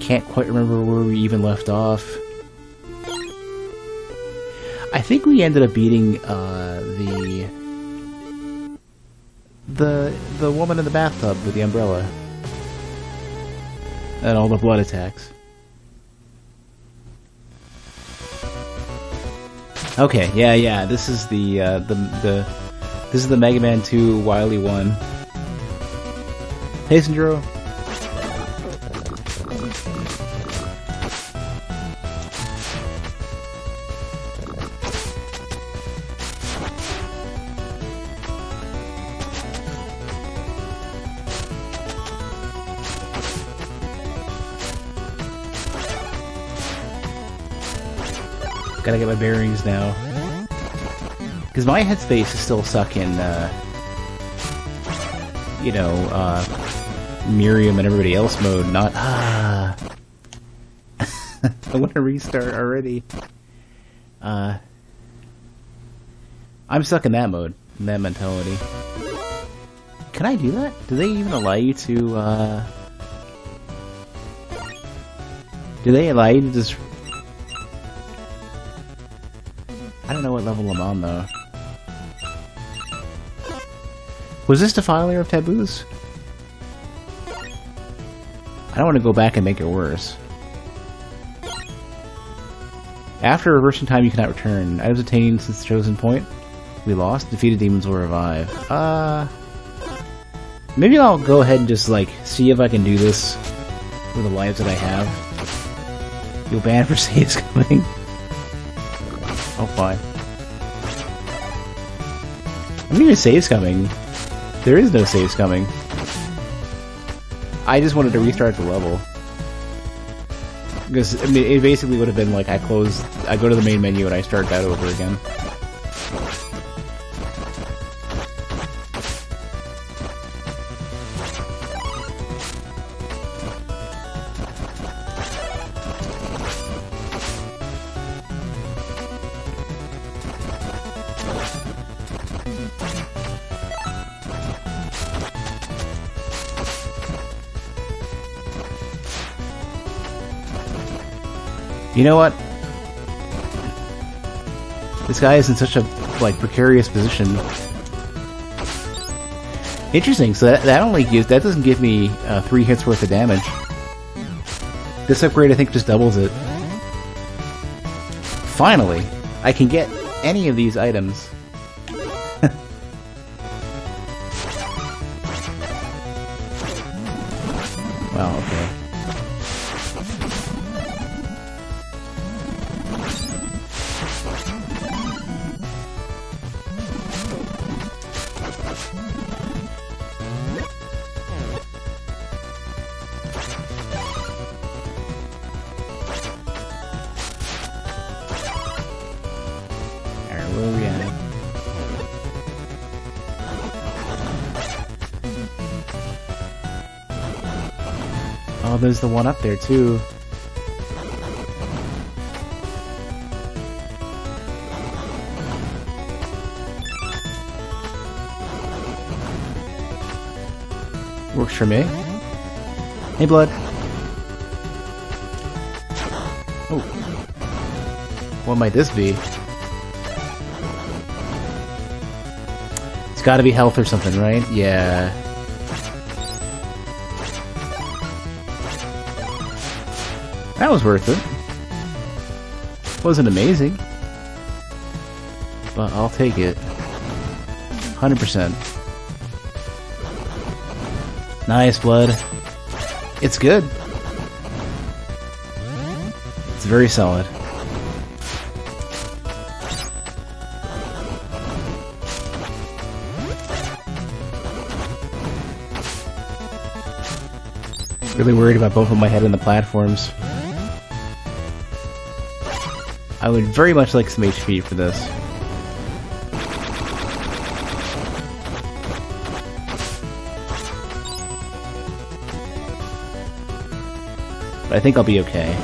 can't quite remember where we even left off. I think we ended up beating the woman in the bathtub with the umbrella and all the blood attacks. Okay, yeah. This is this is the Mega Man 2 Wily 1. Hey, Sindro. Gotta get my bearings now. Because my headspace is still stuck in, you know, Miriam and everybody else mode, not, I want to restart already. I'm stuck in that mode, in that mentality. Can I do that? Do they even allow you to, do they allow you to just... I don't know what level I'm on, though. Was this Defiler of Taboos? I don't want to go back and make it worse. After reversing time, you cannot return. Items obtained since the chosen point. We lost. Defeated demons will revive. Maybe I'll go ahead and just, like, see if I can do this with the lives that I have. You'll ban for saves coming. Oh, fine. I don't even saves coming. There is no saves coming. I just wanted to restart the level. Because, I mean, it basically would have been like I go to the main menu and I start that over again. You know what? This guy is in such a, like, precarious position. Interesting, so that doesn't give me 3 hits worth of damage. This upgrade, I think, just doubles it. Finally! I can get any of these items. Wow, okay. Where are we at? Oh, there's the one up there too. Works for me. Hey, Blood. Oh. What might this be? It's gotta be health or something, right? Yeah. That was worth it. Wasn't amazing. But I'll take it. 100%. Nice, Blood. It's good. It's very solid. Really worried about both of my head and the platforms. I would very much like some HP for this. But I think I'll be okay.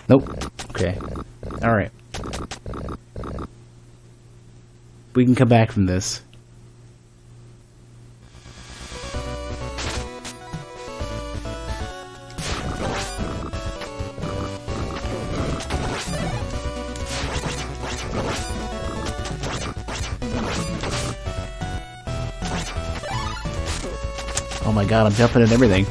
Nope. Okay. Alright. We can come back from this. Oh my god, I'm jumping at everything.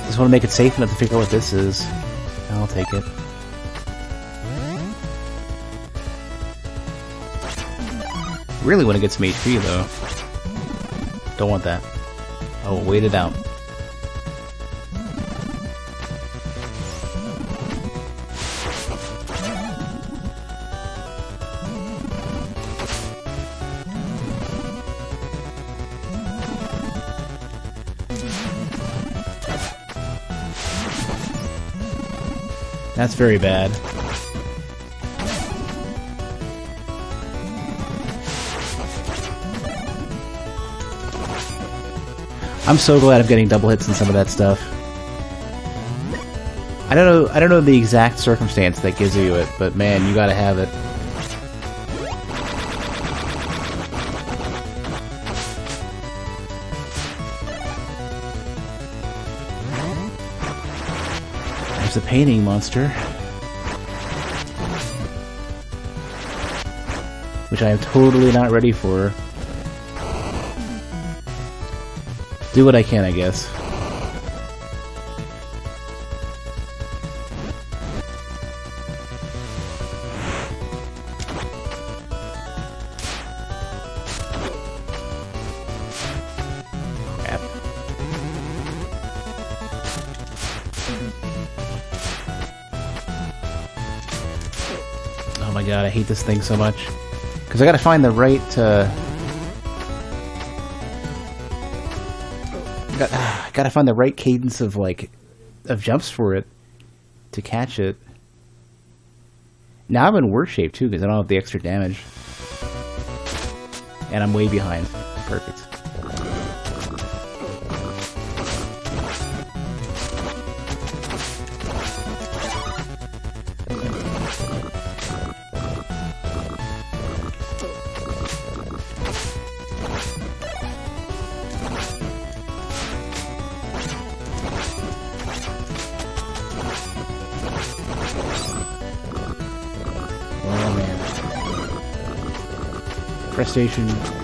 Just want to make it safe enough to figure out what this is. I'll take it. Really want to get some HP though. Don't want that. Oh, wait it out. That's very bad. I'm so glad I'm getting double hits in some of that stuff. I don't know the exact circumstance that gives you it, but man, you gotta have it. There's a painting monster, which I am totally not ready for. Do what I can, I guess. Crap. Oh my god, I hate this thing so much. Because I gotta find the right, gotta find the right cadence of, like, of jumps for it to catch it. Now I'm in worse shape, too, because I don't have the extra damage. And I'm way behind. Perfect.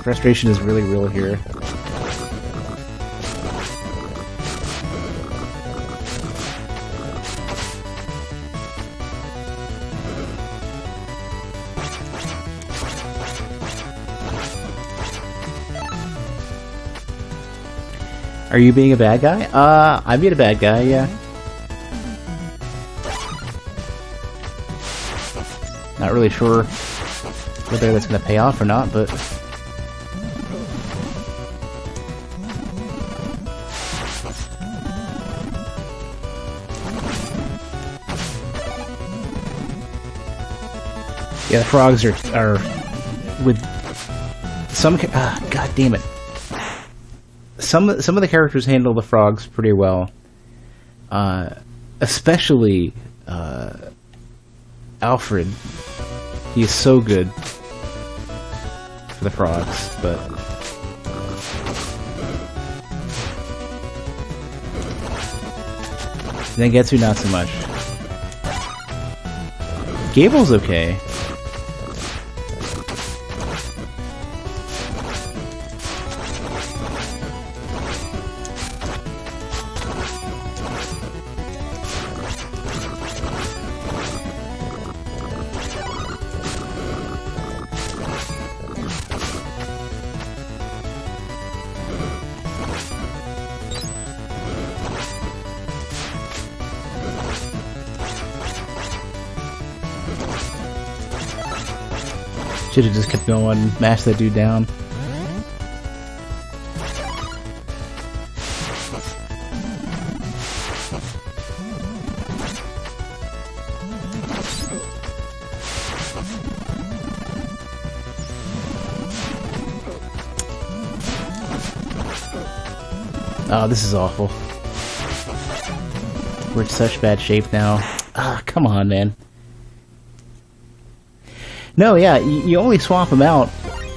Frustration is really real here. Are you being a bad guy? I'm being a bad guy, yeah. Not really sure whether that's going to pay off or not, but... yeah, the frogs are with some... god damn it. Some of the characters handle the frogs pretty well. Especially Alfred. He is so good for the frogs, but then Getsu not so much. Gable's okay. Should have just kept going, mash that dude down. Oh, this is awful. We're in such bad shape now. Ah, come on, man. No, yeah, you only swap him out.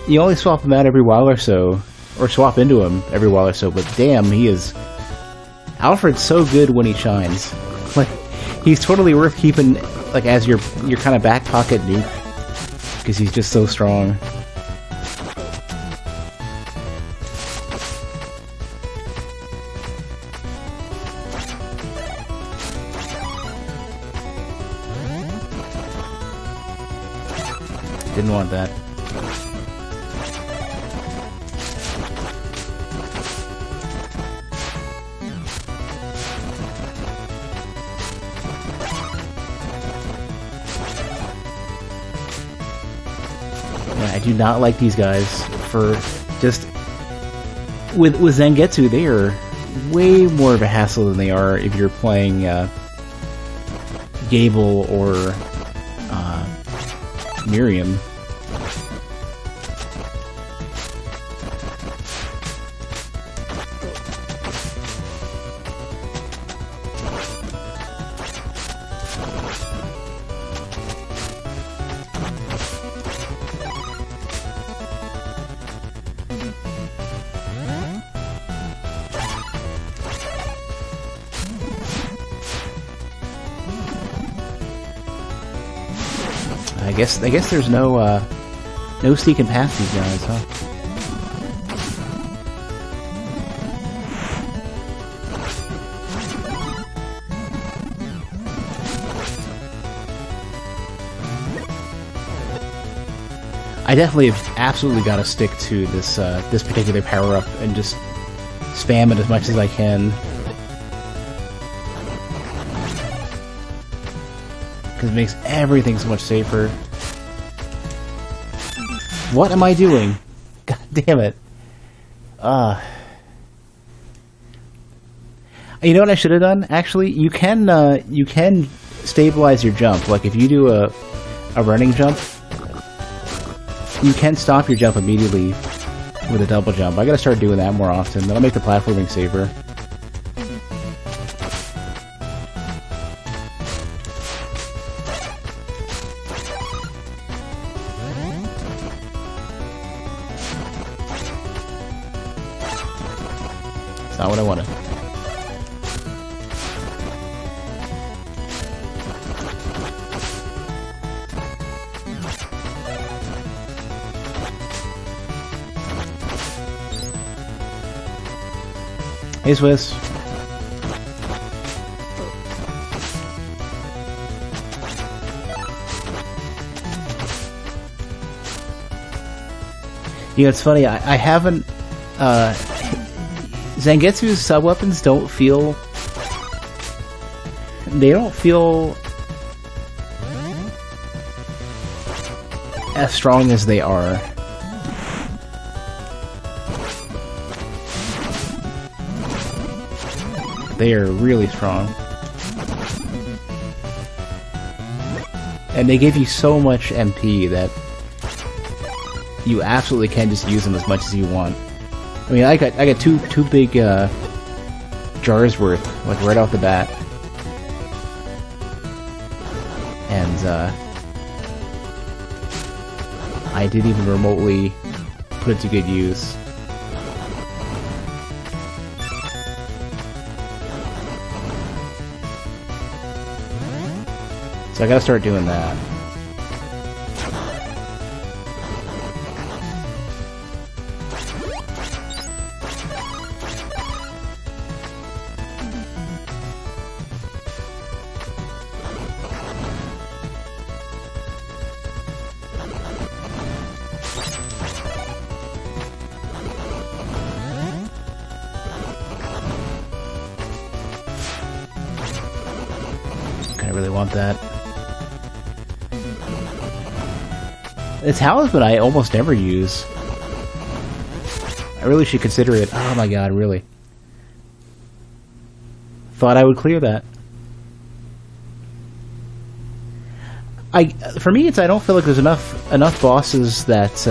You only swap him out every while or so. Or swap into him every while or so, but damn, he is... Alfred's so good when he shines. Like, he's totally worth keeping, like, as your kind of back pocket nuke. Because he's just so strong. Didn't want that. I do not like these guys for just... With Zangetsu, they are way more of a hassle than they are if you're playing Gable or Miriam. I guess there's no sneaking past these guys, huh? I definitely have absolutely got to stick to this this particular power up and just spam it as much as I can. Because it makes everything so much safer. What am I doing? God damn it. You know what I should have done? Actually, you can stabilize your jump. Like if you do a running jump, you can stop your jump immediately with a double jump. I gotta start doing that more often. That'll make the platforming safer. It's not what I wanted. Hey, Swiss. You know, it's funny, I haven't... Zangetsu's sub-weapons don't feel... They don't feel... as strong as they are. They are really strong. And they give you so much MP that you absolutely can just use them as much as you want. I mean, I got two big jars worth, like right off the bat. And I didn't even remotely put it to good use. So I gotta start doing that. I really want that. The talisman I almost never use. I really should consider it. Oh my god, really. Thought I would clear that. For me, it's I don't feel like there's enough bosses that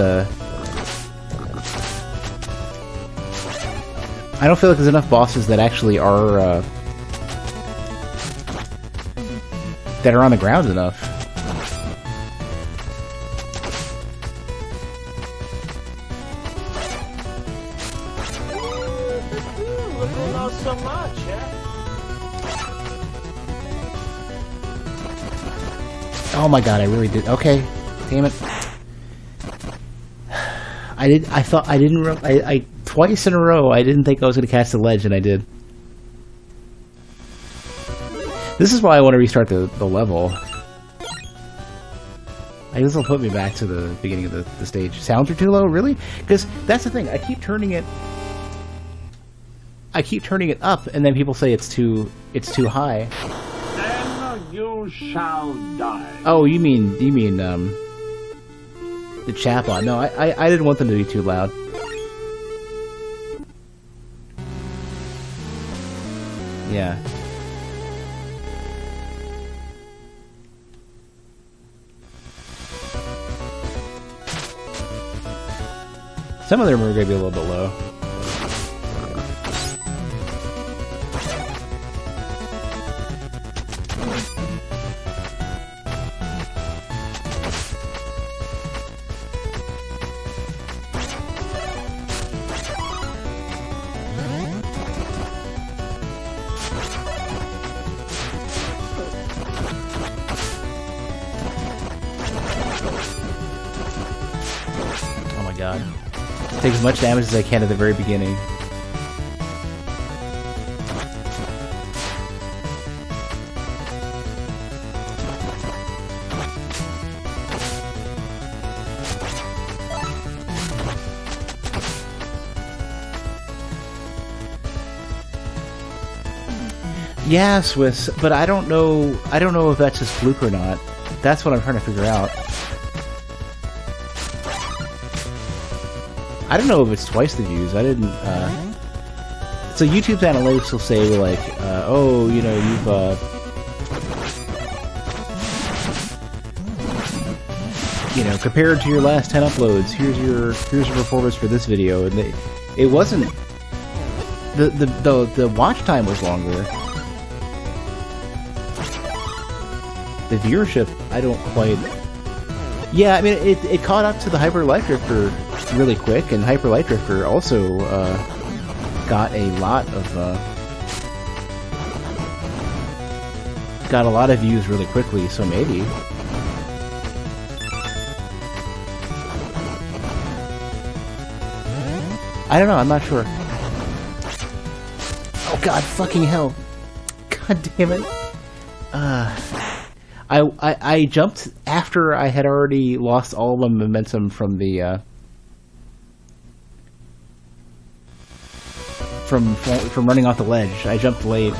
I don't feel like there's enough bosses that actually are that are on the ground enough. Not so much, yeah? Oh my god, I really did. Okay, damn it. I twice in a row, I didn't think I was going to catch the ledge, and I did. This is why I want to restart the level. I guess it'll put me back to the beginning of the stage. Sounds are too low, really? Because that's the thing. I keep turning it up, and then people say it's too high. Then you shall die. Oh, you mean the chat bot? No, I didn't want them to be too loud. Yeah. Some of them are going to be a little bit low. Oh my god. Take as much damage as I can at the very beginning. Yeah, Swiss, but I don't know if that's just fluke or not. That's what I'm trying to figure out. I don't know if it's twice the views. I didn't, so YouTube's analytics will say, like, oh, you know, you've, you know, compared to your last 10 uploads, here's your performance for this video, and it wasn't, the watch time was longer. The viewership, I don't quite, yeah, I mean, it caught up to the Hyper Light Drifter really quick, and Hyper Light Drifter also got a lot of views really quickly, so maybe. I don't know, I'm not sure. Oh god, fucking hell. God damn it. I jumped after I had already lost all of my momentum from the from running off the ledge. I jumped late.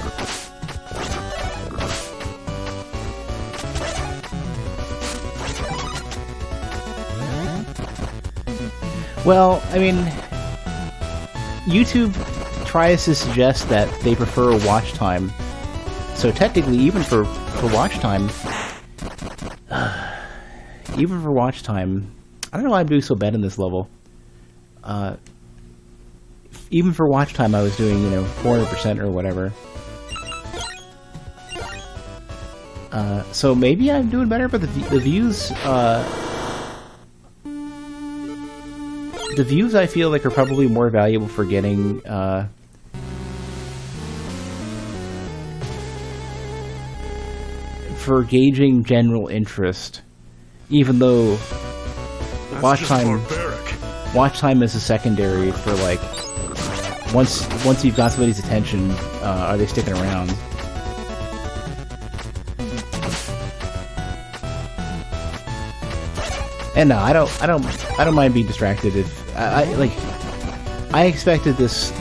Well, I mean, YouTube tries to suggest that they prefer watch time. So technically, even for watch time, I don't know why I'm doing so bad in this level. Even for watch time, I was doing, you know, 400% or whatever. So maybe I'm doing better, but the views, I feel like are probably more valuable for getting, for gauging general interest, even though watch time is a secondary for, like, once you've got somebody's attention, are they sticking around? And no, I don't mind being distracted if I expected this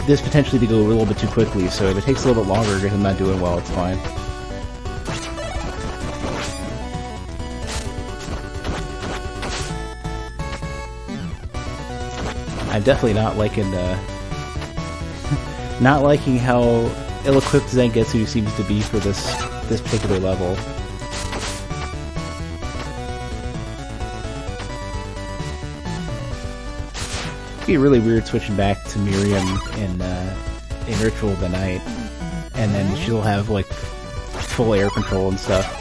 potentially to go a little bit too quickly, so if it takes a little bit longer because I'm not doing well, it's fine. I'm definitely not liking how ill-equipped Zangetsu seems to be for this particular level. It'd be really weird switching back to Miriam in Ritual of the Night, and then she'll have like full air control and stuff.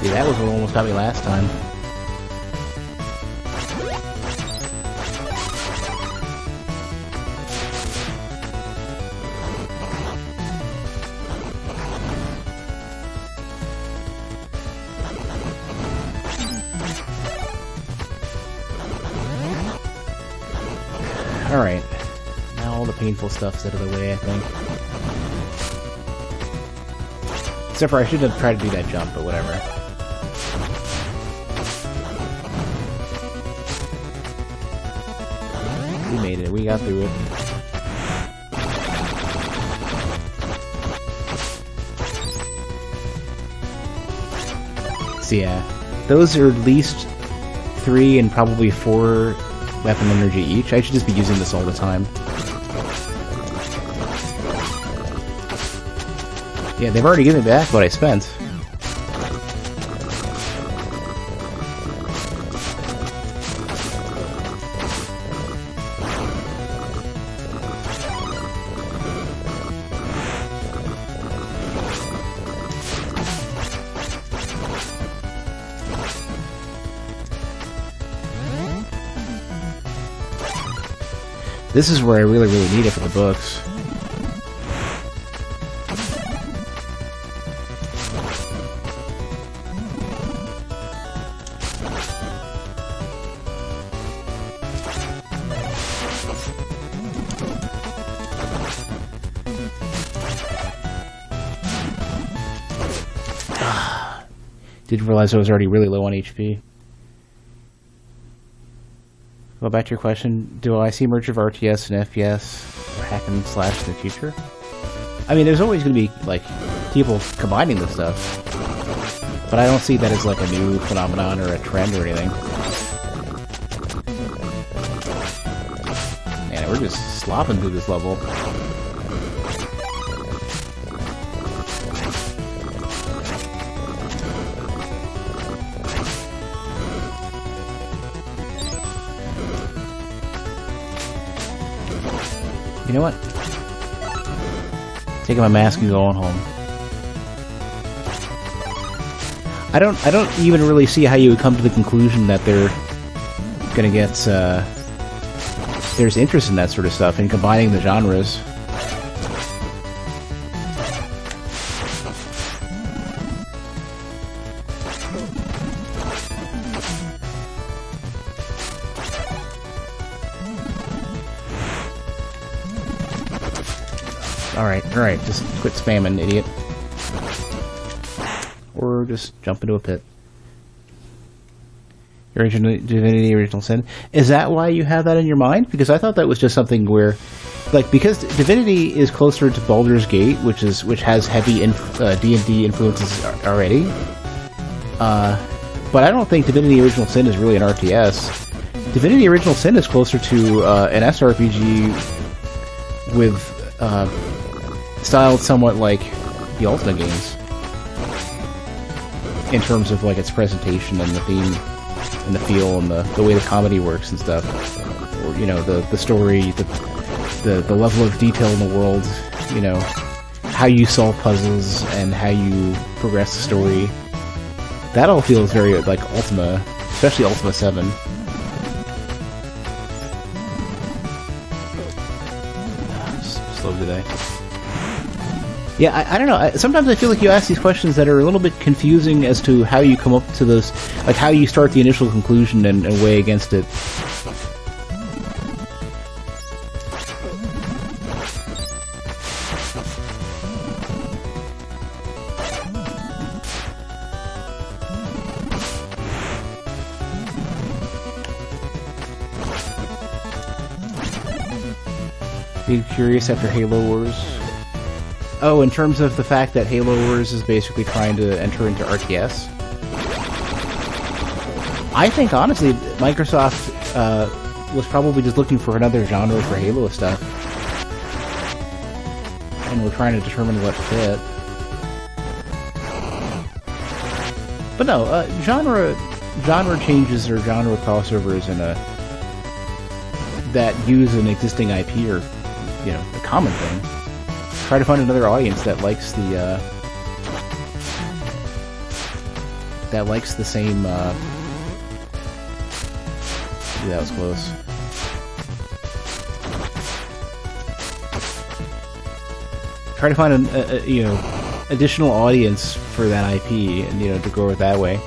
See, that was what almost got me last time. Alright. Now all the painful stuff's out of the way, I think. Except for I should have tried to do that jump, but whatever. We made it. We got through it. So yeah, those are at least 3 and probably 4 weapon energy each. I should just be using this all the time. Yeah, they've already given me back what I spent. This is where I really need it for the books. Didn't realize I was already really low on HP. Go back to your question, do I see merge of RTS and FPS or hack and slash in the future? I mean, there's always going to be, like, people combining this stuff. But I don't see that as, like, a new phenomenon or a trend or anything. Man, we're just slopping through this level. You know what? Taking my mask and going home. I don't even really see how you would come to the conclusion that they're gonna get there's interest in that sort of stuff and combining the genres. Alright, just quit spamming, idiot. Or just jump into a pit. Divinity Original Sin. Is that why you have that in your mind? Because I thought that was just something where, like, because Divinity is closer to Baldur's Gate, which has heavy D&D influences already. But I don't think Divinity Original Sin is really an RTS. Divinity Original Sin is closer to an SRPG with styled somewhat like the Ultima games in terms of like its presentation and the theme and the feel and the way the comedy works and stuff, or you know the story, the level of detail in the world, you know how you solve puzzles and how you progress the story. That all feels very like Ultima, especially Ultima 7. Slow today. Yeah, I don't know. Sometimes I feel like you ask these questions that are a little bit confusing as to how you come up to those, like how you start the initial conclusion and weigh against it. Being curious after Halo Wars. Oh, in terms of the fact that Halo Wars is basically trying to enter into RTS. I think, honestly, Microsoft was probably just looking for another genre for Halo stuff. And we're trying to determine what fit. But no, genre changes or genre crossovers in that use an existing IP are, you know, a common thing. Try to find another audience that likes the same. Ooh, that was close. Try to find a you know, additional audience for that IP and, you know, to grow it that way.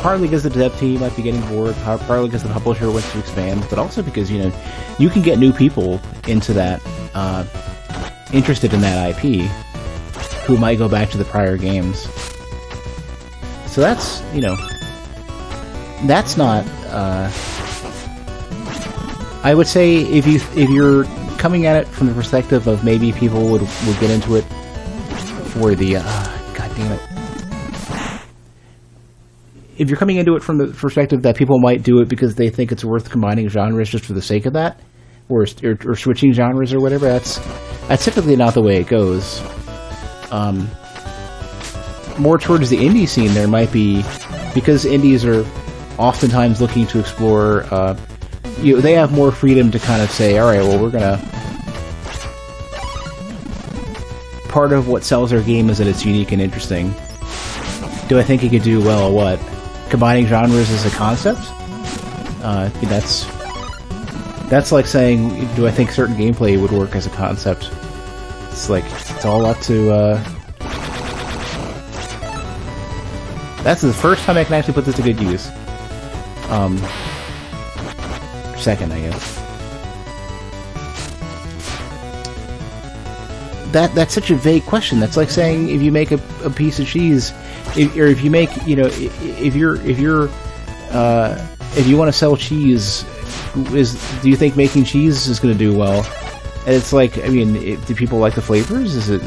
Partly because the dev team might be getting bored, partly because the publisher wants to expand, but also because, you know, you can get new people into that, interested in that IP, who might go back to the prior games. So that's, you know, that's not, I would say if you're coming at it from the perspective of maybe people would get into it for the, god damn it. If you're coming into it from the perspective that people might do it because they think it's worth combining genres just for the sake of that, or switching genres or whatever, that's typically not the way it goes. More towards the indie scene, there might be, because indies are oftentimes looking to explore, they have more freedom to kind of say, all right, well, we're gonna, part of what sells our game is that it's unique and interesting. Do I think it could do well or what? Combining genres as a concept? That's like saying, do I think certain gameplay would work as a concept? It's like, it's all up to, that's the first time I can actually put this to good use. Second, I guess. That's such a vague question. That's like saying if you make a piece of cheese, if you make, you know, if you want to sell cheese, do you think making cheese is going to do well? And it's like, I mean, do people like the flavors? Is it,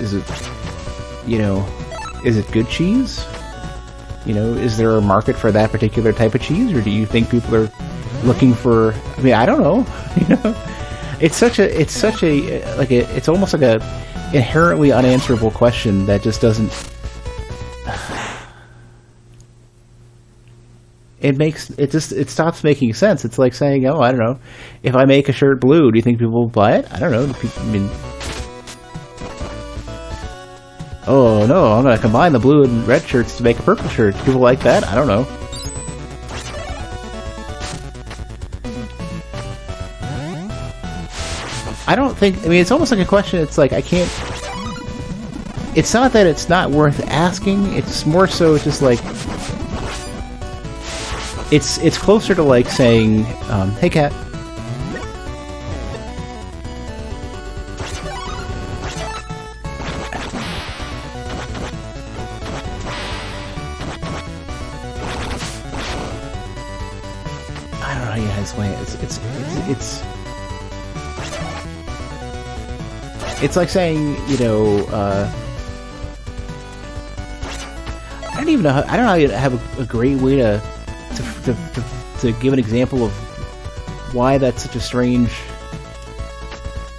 you know, is it good cheese? You know, is there a market for that particular type of cheese, or do you think people are looking for? I mean, I don't know. You know, it's almost like a inherently unanswerable question that just doesn't. It stops making sense. It's like saying, oh, I don't know, if I make a shirt blue, do you think people will buy it? I don't know. I mean, oh no, I'm gonna combine the blue and red shirts to make a purple shirt. Do people like that? I don't know. I don't think, I mean, it's almost like a question, it's like, I can't, it's not that it's not worth asking, it's more so just like, it's closer to like saying, hey cat. I don't know how you explain it. It's like saying, you know, I don't even know. I don't know how you have a great way to give an example of why that's such a strange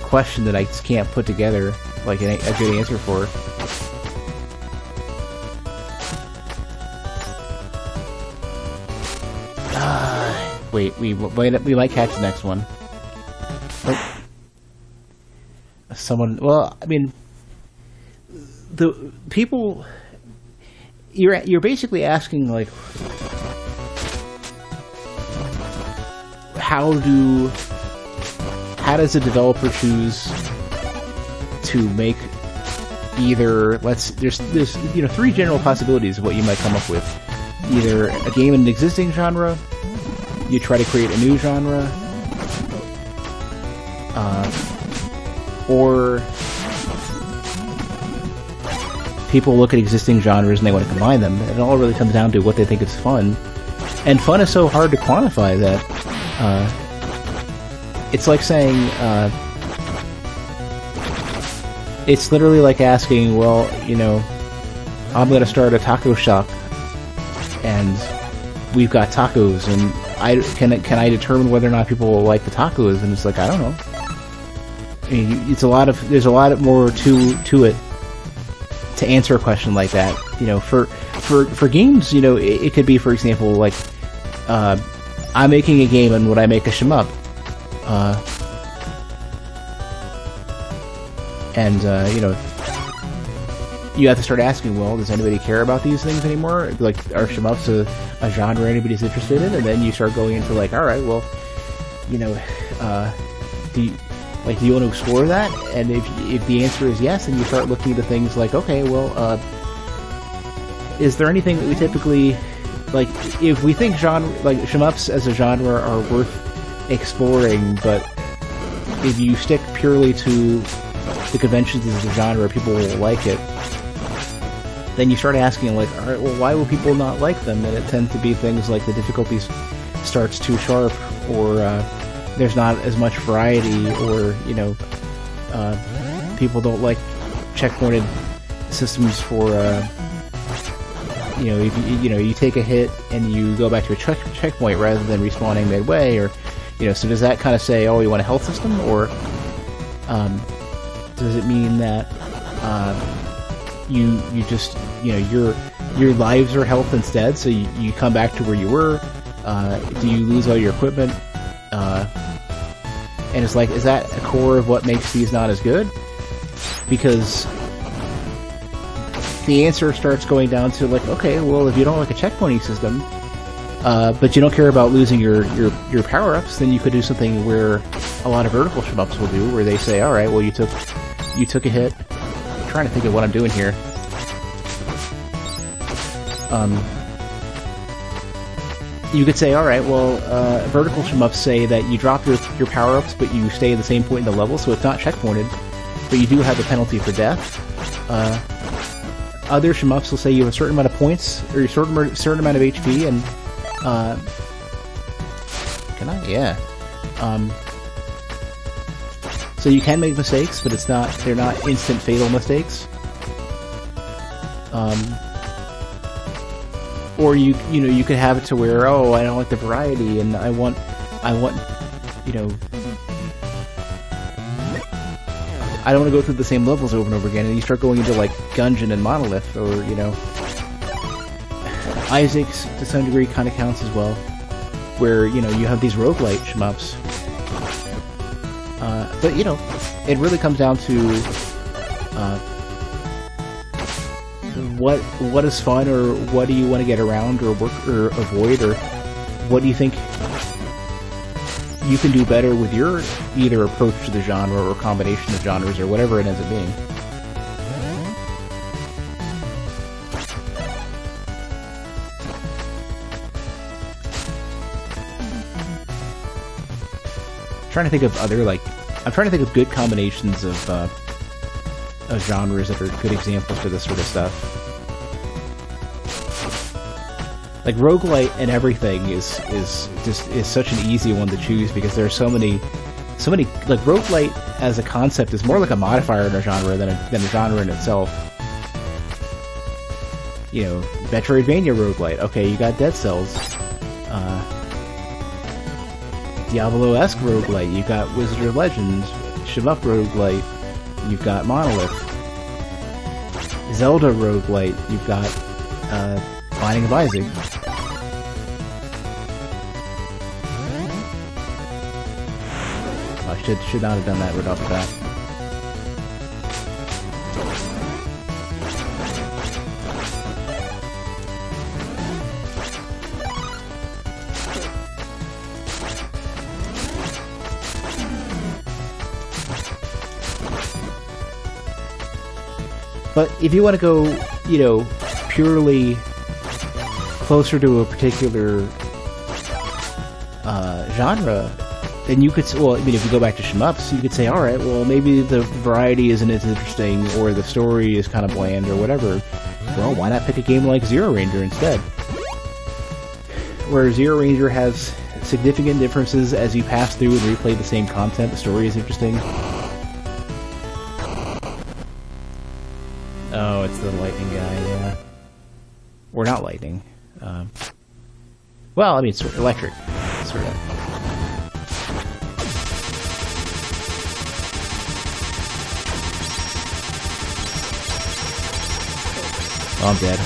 question that I just can't put together like a good answer for. Wait, we might catch the next one. Oh. Someone, well, I mean, the people, you're basically asking, like, how does a developer choose to make either, there's you know, three general possibilities of what you might come up with. Either a game in an existing genre, you try to create a new genre, or people look at existing genres and they want to combine them. It all really comes down to what they think is fun. And fun is so hard to quantify that it's like saying, it's literally like asking, well, you know, I'm gonna start a taco shop, and we've got tacos, and can I determine whether or not people will like the tacos? And it's like, I don't know. I mean, there's a lot more to it to answer a question like that. You know, for games, you know, it could be, for example, like, I'm making a game, and would I make a shmup? You know, you have to start asking, well, does anybody care about these things anymore? Like, are shmups a genre anybody's interested in? And then you start going into, like, alright, well, you know, do you want to explore that? And if the answer is yes, then you start looking into things like, okay, well, is there anything that we typically, like, if we think shmups as a genre are worth exploring, but if you stick purely to the conventions as a genre, people will like it, then you start asking, like, alright, well, why will people not like them? And it tends to be things like the difficulty starts too sharp, or there's not as much variety, or, you know, people don't like checkpointed systems for, you know, if you take a hit and you go back to a checkpoint rather than respawning midway, or, you know, so does that kind of say, oh, you want a health system, or does it mean that you just, you know, your lives are health instead, so you come back to where you were? Do you lose all your equipment? And it's like, is that a core of what makes these not as good? Because the answer starts going down to, like, okay, well, if you don't like a checkpointing system, but you don't care about losing your power-ups, then you could do something where a lot of vertical shmups will do, where they say, alright, well, you took a hit. I'm trying to think of what I'm doing here. You could say, alright, well, vertical shmups say that you drop your power-ups, but you stay at the same point in the level, so it's not checkpointed, but you do have the penalty for death. Other shmups will say you have a certain amount of points, or a certain amount of HP, and, can I? Yeah. So you can make mistakes, but they're not instant fatal mistakes. Or you could have it to where, oh, I don't like the variety, and I want, you know, I don't want to go through the same levels over and over again, and you start going into, like, Gungeon and Monolith, or, you know, Isaac's, to some degree, kind of counts as well, where, you know, you have these roguelite shmups. But, you know, it really comes down to, what is fun, or what do you want to get around, or work, or avoid, or what do you think you can do better with your either approach to the genre, or combination of genres, or whatever it ends up being. I'm trying to think of good combinations of genres that are good examples for this sort of stuff. Like, roguelite and everything is such an easy one to choose, because there are so many, like, roguelite as a concept is more like a modifier in a genre than a genre in itself. You know, Metroidvania roguelite, okay, you got Dead Cells. Diablo-esque roguelite, you've got Wizard of Legends. Shmup roguelite, you've got Monolith. Zelda roguelite, you've got Binding of Isaac. I should not have done that right off the bat. But if you want to go, you know, purely closer to a particular genre, then you could, well, I mean, if you go back to shmups, you could say, alright, well, maybe the variety isn't as interesting, or the story is kind of bland, or whatever. Well, why not pick a game like Zero Ranger instead? Where Zero Ranger has significant differences as you pass through and replay the same content. The story is interesting. Oh, it's the lightning guy, yeah. Or not lightning. Well, I mean, it's electric, sort of. Oh, I'm dead.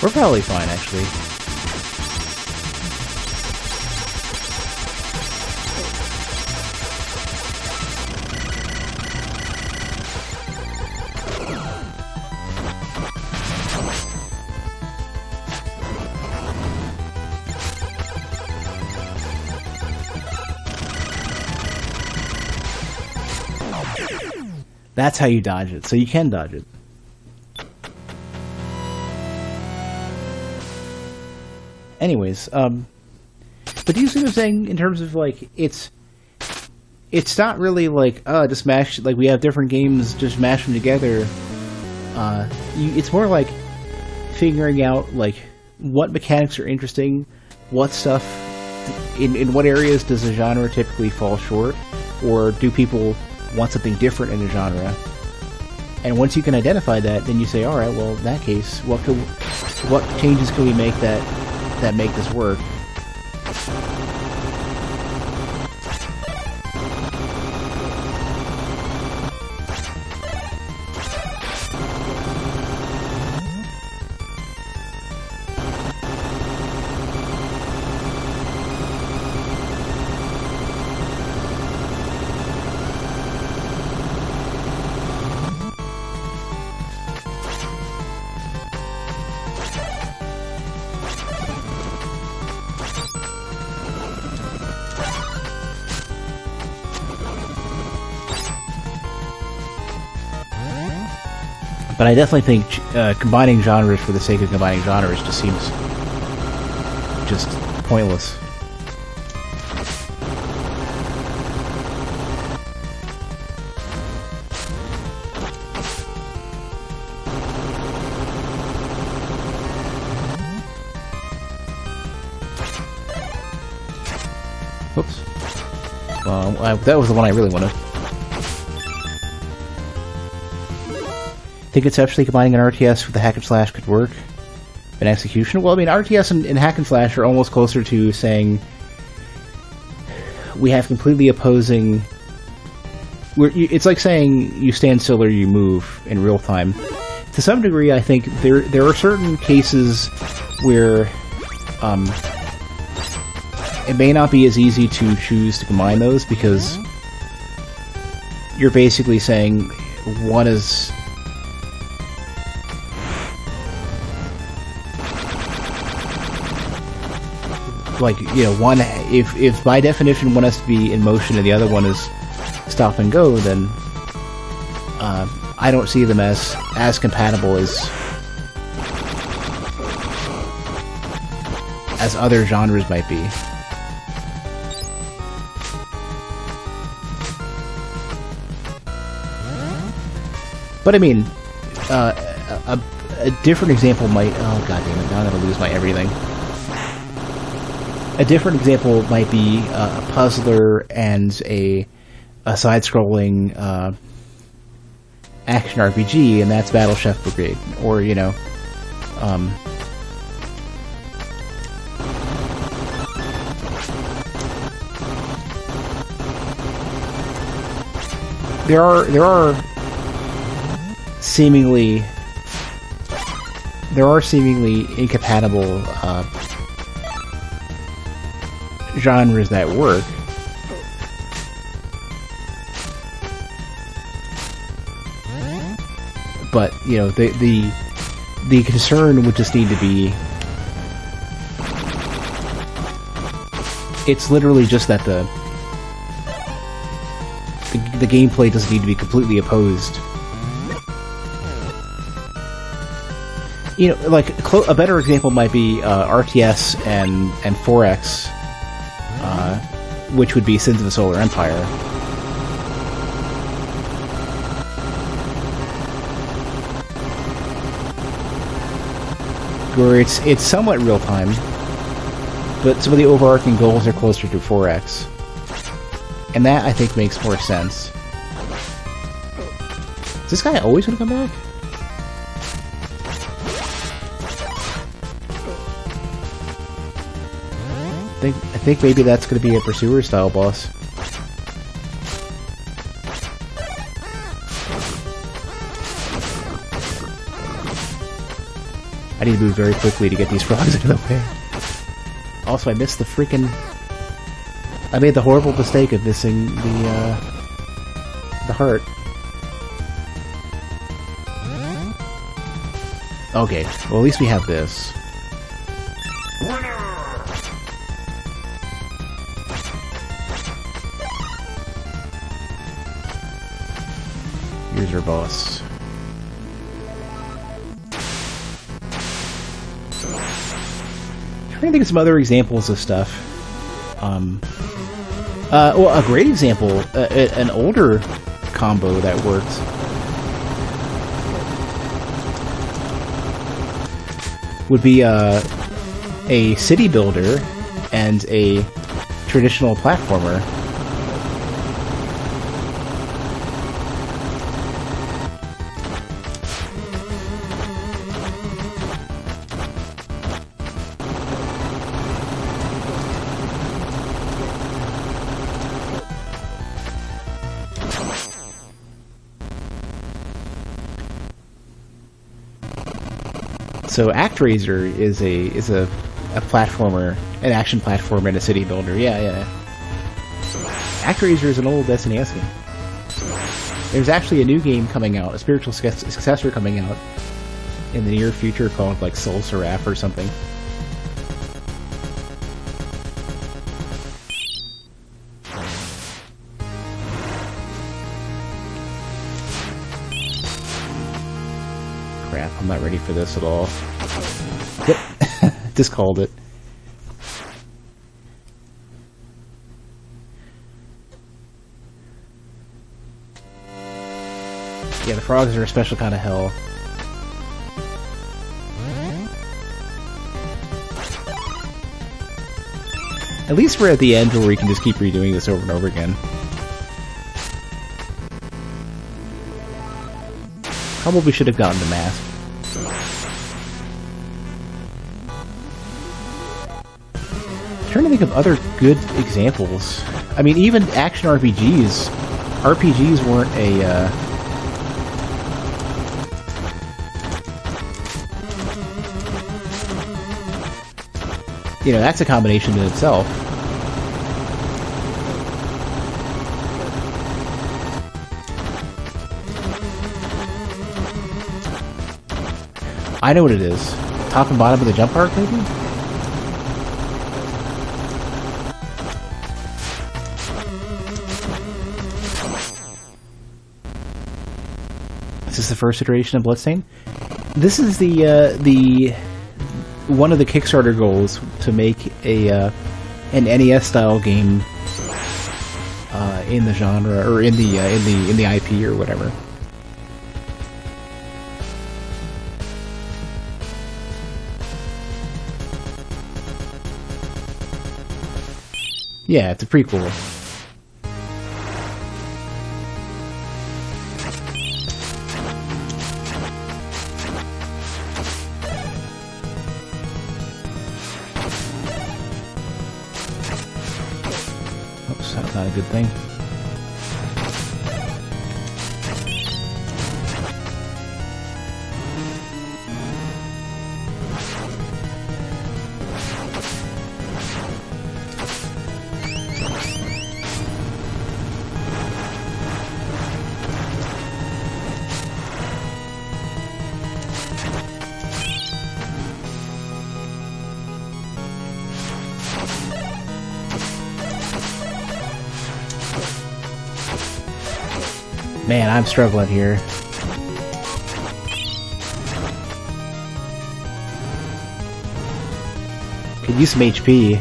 We're probably fine, actually. That's how you dodge it, so you can dodge it. Anyways, but do you see what I'm saying in terms of, like, it's not really like, just mash, like, we have different games, just mash them together. It's more like figuring out, like, what mechanics are interesting, what stuff, in what areas does a genre typically fall short, or do people want something different in a genre? And once you can identify that, then you say, alright, well, in that case, what changes can we make that make this work? But I definitely think combining genres for the sake of combining genres just seems just pointless. Whoops. Well, that was the one I really wanted. I think conceptually combining an RTS with a hack and slash could work. An execution? Well, I mean, RTS and hack and slash are almost closer to saying we have completely opposing... It's like saying you stand still or you move in real time. To some degree, I think there are certain cases where it may not be as easy to choose to combine those, because you're basically saying one is... like, you know, one, if by definition one has to be in motion and the other one is stop and go, then I don't see them as compatible as other genres might be. But I mean, a different example might... oh, god damn it, now I'm gonna lose my everything. A different example might be a puzzler and a side-scrolling action RPG, and that's Battle Chef Brigade. Or, you know, there are seemingly incompatible genres that work. But, you know, the concern would just need to be, it's literally just that the gameplay doesn't need to be completely opposed. You know, like, a better example might be RTS and 4X. which would be Sins of the Solar Empire. Where it's somewhat real time, but some of the overarching goals are closer to 4X. And that, I think, makes more sense. Is this guy always gonna come back? I think maybe that's gonna be a pursuer style boss. I need to move very quickly to get these frogs out of the way. Also, I missed the freaking... I made the horrible mistake of missing the heart. Okay, well at least we have this. Here's our boss. I'm trying to think of some other examples of stuff. Well, a great example, an older combo that worked. Would be a city builder and a traditional platformer. So ActRaiser is a platformer, an action platformer and a city builder. Yeah. ActRaiser is an old SNES game. There's actually a new game coming out, a spiritual successor coming out in the near future called like Soul Seraph or something. Crap, I'm not ready for this at all. Yep, just called it. Yeah, the frogs are a special kind of hell. At least we're at the end where we can just keep redoing this over and over again. Probably should have gotten the mask. I'm trying to think of other good examples. I mean, even action RPGs. RPGs weren't a... You know, that's a combination in itself. I know what it is. Top and bottom of the jump arc, maybe? Is this the first iteration of Bloodstained? This is the one of the Kickstarter goals to make an NES style game in the genre or in the IP or whatever. Yeah, it's a prequel. Oops, that's not a good thing. Man, I'm struggling here. Could use some HP.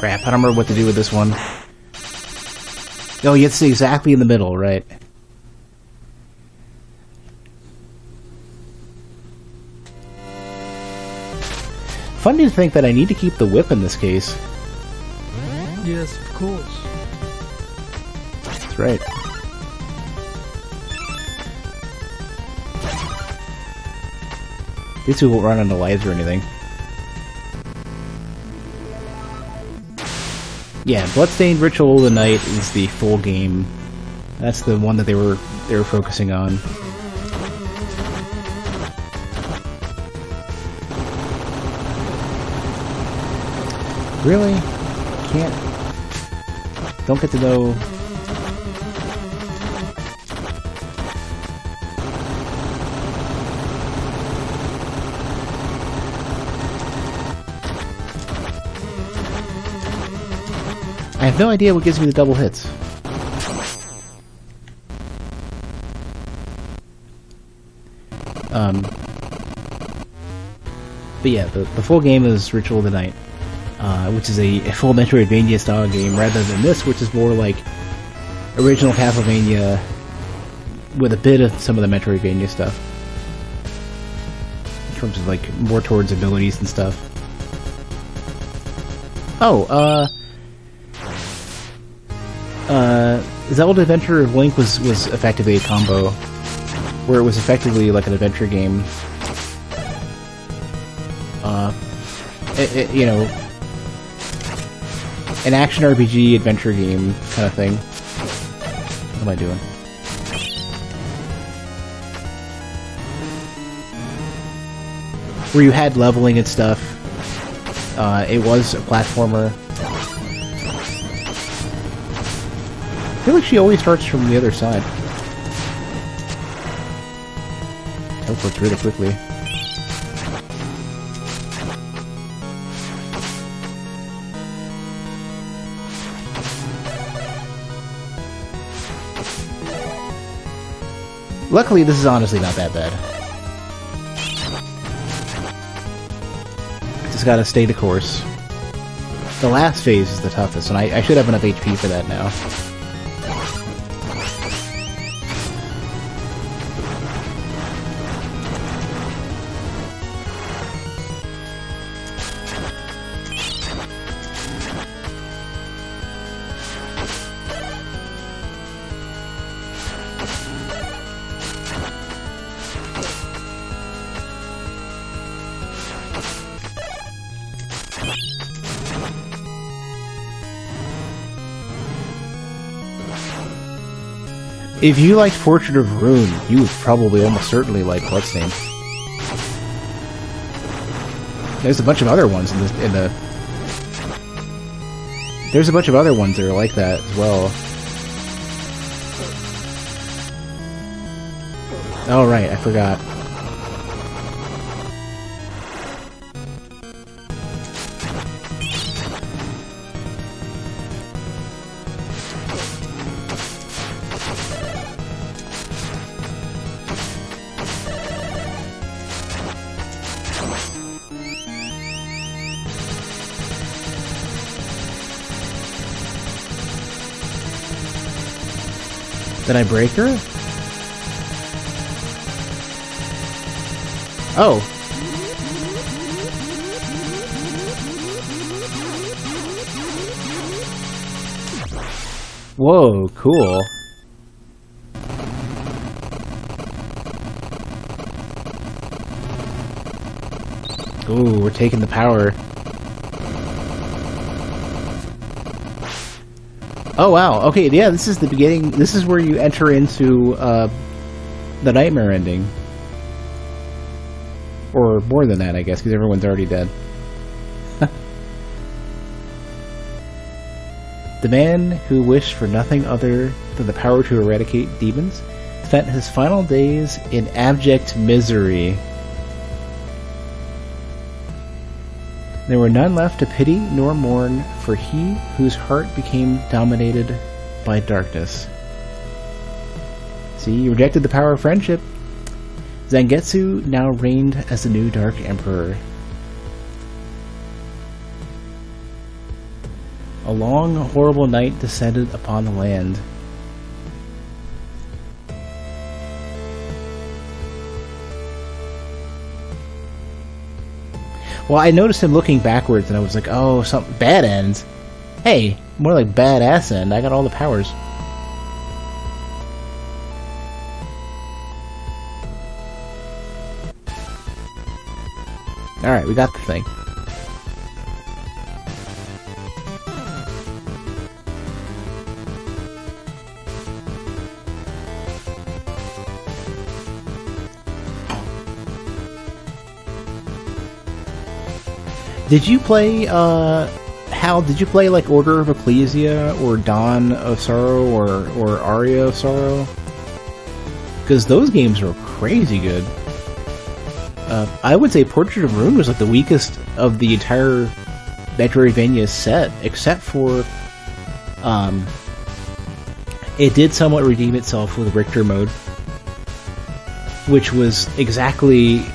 Crap, I don't remember what to do with this one. Oh, you have to stay exactly in the middle, right? Funny to think that I need to keep the whip in this case. Yes, of course. That's right. These two won't run into lives or anything. Yeah, Bloodstained Ritual of the Night is the full game. That's the one that they were focusing on. Really? Can't... Don't get to know... I have no idea what gives me the double hits. But yeah, the full game is Ritual of the Night, which is a full Metroidvania style game, rather than this, which is more like original Castlevania with a bit of some of the Metroidvania stuff. In terms of like more towards abilities and stuff. Oh, Zelda Adventure of Link was effectively a combo, where it was effectively like an adventure game. You know, an action RPG adventure game kind of thing. What am I doing? Where you had leveling and stuff. It was a platformer. I feel like she always starts from the other side. Teleports really quickly. Luckily, this is honestly not that bad. Just gotta stay the course. The last phase is the toughest, and I should have enough HP for that now. If you liked Portrait of Ruin, you would probably almost certainly like Bloodstained. There's a bunch of other ones in the There's a bunch of other ones that are like that as well. Oh right, I forgot. Did I break her? Oh. Whoa, cool. Ooh, we're taking the power. Oh wow, okay, yeah, this is the beginning, this is where you enter into, the nightmare ending. Or more than that, I guess, because everyone's already dead. The man who wished for nothing other than the power to eradicate demons spent his final days in abject misery. There were none left to pity nor mourn for he whose heart became dominated by darkness. See, you rejected the power of friendship. Zangetsu now reigned as the new Dark Emperor. A long, horrible night descended upon the land. Well, I noticed him looking backwards, and I was like, oh, something bad ends. Hey, more like badass end. I got all the powers. Alright, we got the thing. Did you play, Hal, did you play, like, Order of Ecclesia, or Dawn of Sorrow, or Aria of Sorrow? Because those games are crazy good. I would say Portrait of Ruin was, like, the weakest of the entire Metroidvania set, except for, it did somewhat redeem itself with Richter mode, which was exactly,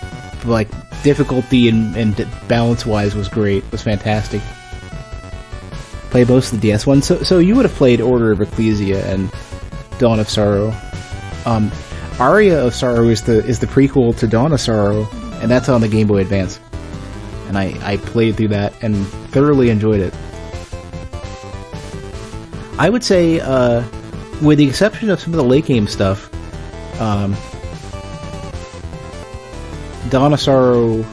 like, difficulty and balance-wise was great, was fantastic. Played most of the DS ones, so you would have played Order of Ecclesia and Dawn of Sorrow. Aria of Sorrow is the prequel to Dawn of Sorrow, and that's on the Game Boy Advance. And I played through that and thoroughly enjoyed it. I would say, with the exception of some of the late game stuff, Dawn of Sorrow,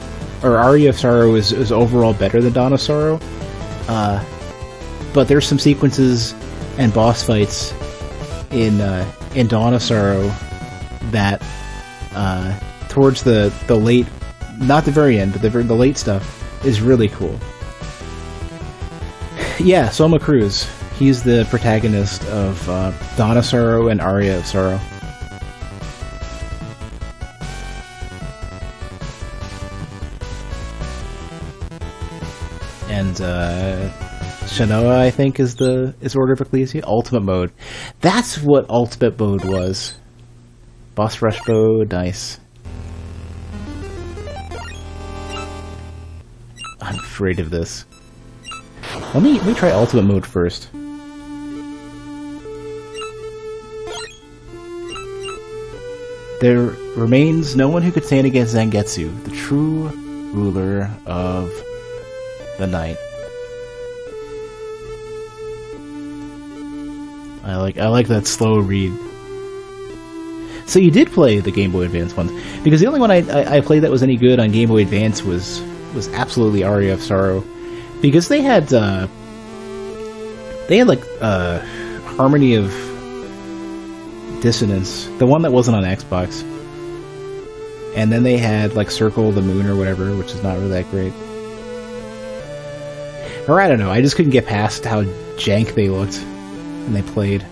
or Aria of Sorrow, is overall better than Dawn of Sorrow. But there's some sequences and boss fights in Dawn of Sorrow that, towards the late, not the very end, but the late stuff is really cool. Yeah, Soma Cruz. He's the protagonist of Dawn of Sorrow and Aria of Sorrow. And Shanoa, I think, is Order of Ecclesia. Ultimate mode. That's what Ultimate mode was. Boss rush mode, nice. I'm afraid of this. Let me try Ultimate mode first. There remains no one who could stand against Zangetsu, the true ruler of the night. I like that slow read. So you did play the Game Boy Advance ones, because the only one I played that was any good on Game Boy Advance was absolutely Aria of Sorrow, because they had like Harmony of Dissonance, the one that wasn't on Xbox, and then they had like Circle of the Moon or whatever, which is not really that great. Or I don't know, I just couldn't get past how jank they looked when they played.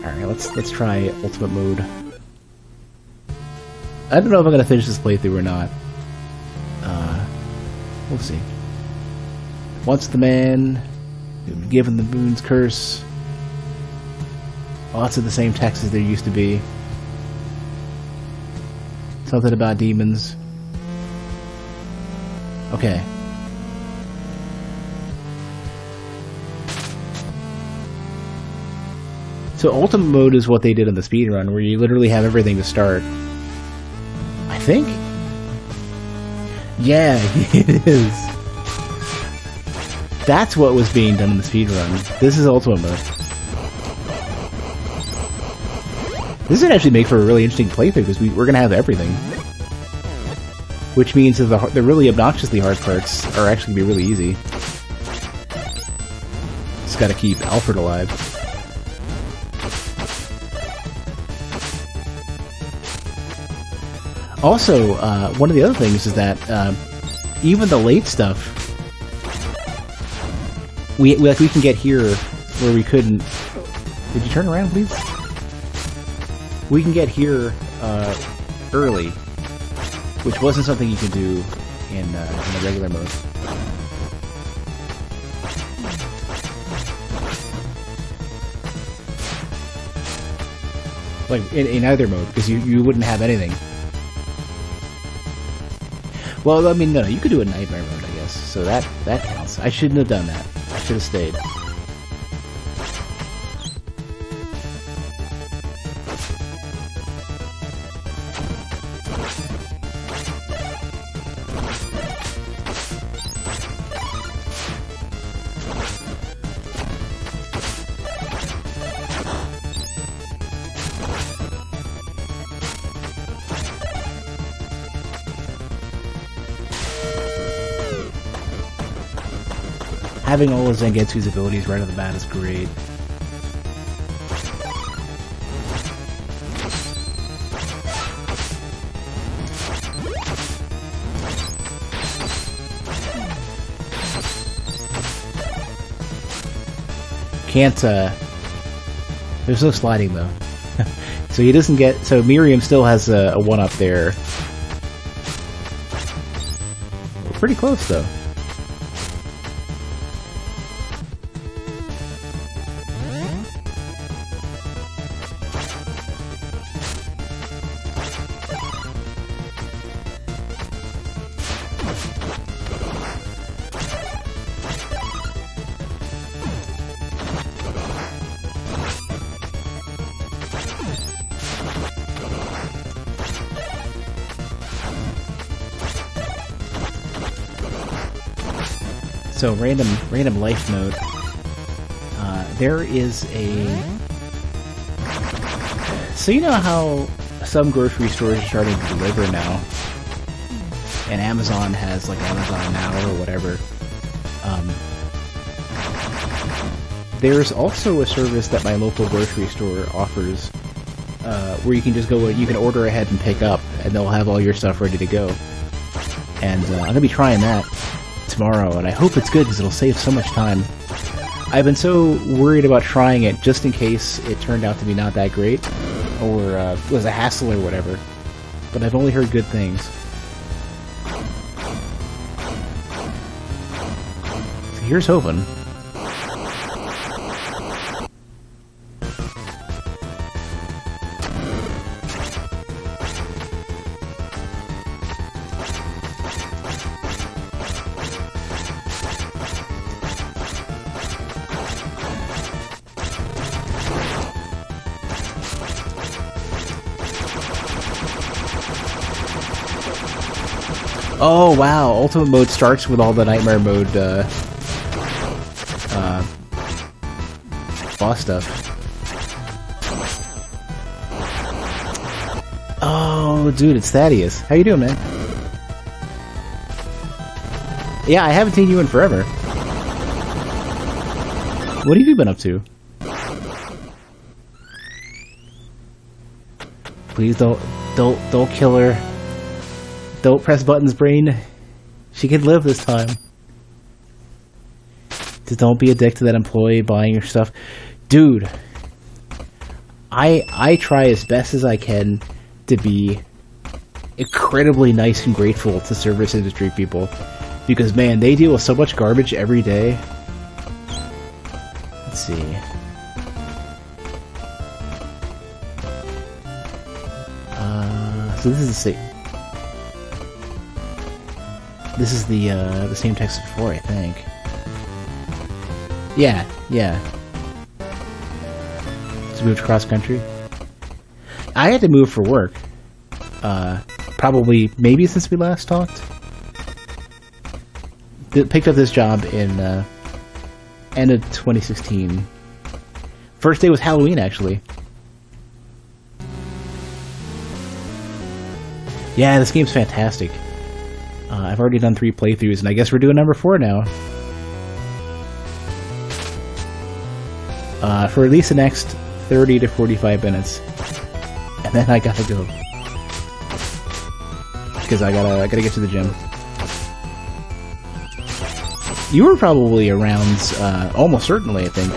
Alright, let's try Ultimate mode. I don't know if I'm gonna finish this playthrough or not. We'll see. Once the man who was given the moon's curse. Lots of the same text as there used to be. Something about demons. Okay. So Ultimate mode is what they did in the speedrun, where you literally have everything to start. I think? Yeah, it is. That's what was being done in the speedrun. This is Ultimate mode. This would actually make for a really interesting playthrough, because we're going to have everything. Which means that the really obnoxiously hard parts are actually going to be really easy. Just got to keep Alfred alive. Also, one of the other things is that even the late stuff, we can get here where we couldn't. Did you turn around, please? We can get here early, which wasn't something you could do in the regular mode. Like in either mode, because you wouldn't have anything. Well, I mean, no, you could do a nightmare mode, I guess. so that counts. I shouldn't have done that. I should have stayed. Having all of Zangetsu's abilities right off the bat is great. Can't, there's no sliding though. So he doesn't get, so Miriam still has a 1-up there. We're pretty close though. So random life mode. There is a. So you know how some grocery stores are starting to deliver now, and Amazon has like Amazon Now or whatever. There's also a service that my local grocery store offers, where you can just go. You can order ahead and pick up, and they'll have all your stuff ready to go. And I'm gonna be trying that tomorrow, and I hope it's good because it'll save so much time. I've been so worried about trying it just in case it turned out to be not that great, or was a hassle or whatever, but I've only heard good things. So here's hoping. Oh wow, Ultimate Mode starts with all the Nightmare Mode boss stuff. Oh dude, it's Thaddeus. How you doing, man? Yeah, I haven't seen you in forever. What have you been up to? Please don't kill her. Don't press buttons, brain. She can live this time. Just don't be a dick to that employee buying your stuff. Dude, I try as best as I can to be incredibly nice and grateful to service industry people. Because, man, they deal with so much garbage every day. Let's see. So this is the same. This is the same text as before, I think. Yeah. Just moved cross country. I had to move for work. Probably, maybe since we last talked. Picked up this job in end of 2016. First day was Halloween, actually. Yeah, this game's fantastic. I've already done 3 playthroughs, and I guess we're doing number 4 now. For at least the next 30 to 45 minutes. And then I gotta go. Because I gotta get to the gym. You were probably around, almost certainly, I think,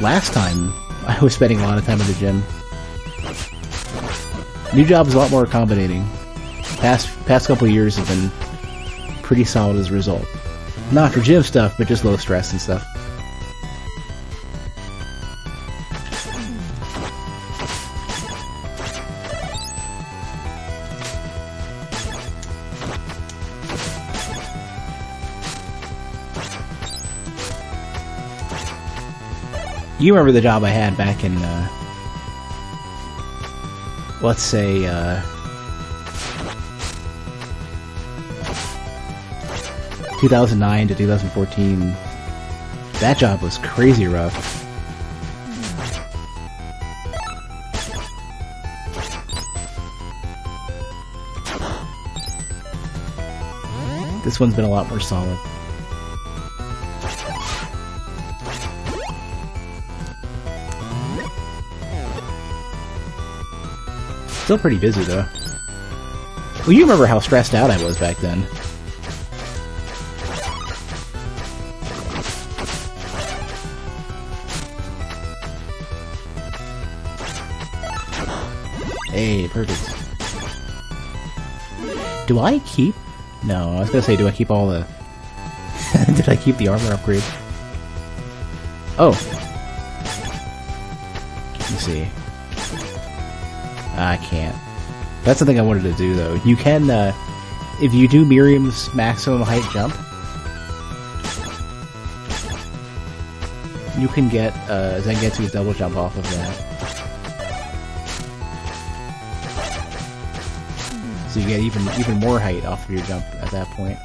last time I was spending a lot of time at the gym. New job is a lot more accommodating. Past couple of years have been pretty solid as a result. Not for gym stuff, but just low stress and stuff. You remember the job I had back in, let's say, 2009 to 2014. That job was crazy rough. This one's been a lot more solid. Still pretty busy though. Well, you remember how stressed out I was back then. Hey, perfect. Do I keep? No, I was gonna say, do I keep all the... Did I keep the armor upgrade? Oh. Let me see. I can't. That's the thing I wanted to do, though. You can, if you do Miriam's maximum height jump, you can get Zangetsu's double jump off of that. So you get even more height off of your jump at that point.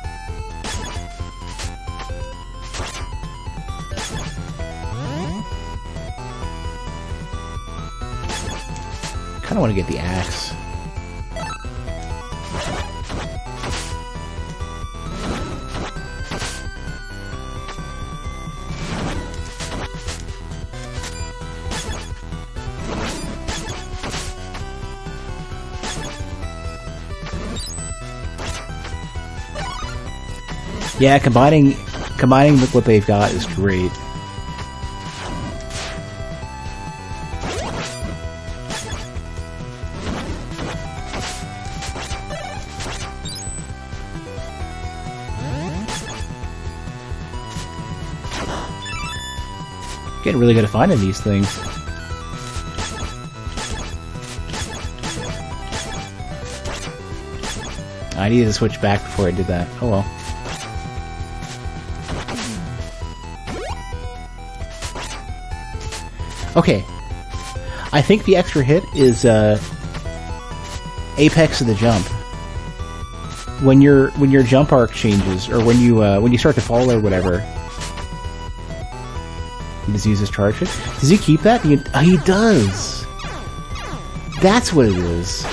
Kinda wanna get the axe. Yeah, combining with what they've got is great. Getting really good at finding these things. I needed to switch back before I did that. Oh well. Okay, I think the extra hit is apex of the jump. When your jump arc changes, or when you start to fall or whatever, he just uses charge hit. Does he keep that? He does. That's what it is.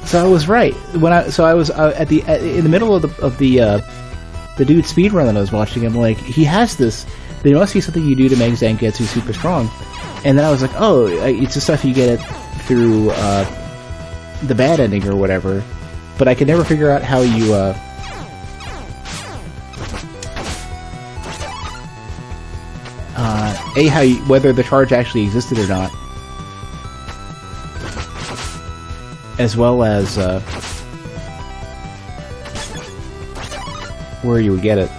So I was right when I was in the middle of the dude speedrun that I was watching. I'm like, he has this. There must be something you do to make Zangetsu super strong. And then I was like, oh, it's the stuff you get through the bad ending or whatever. But I could never figure out how you whether the charge actually existed or not, as well as where you would get it.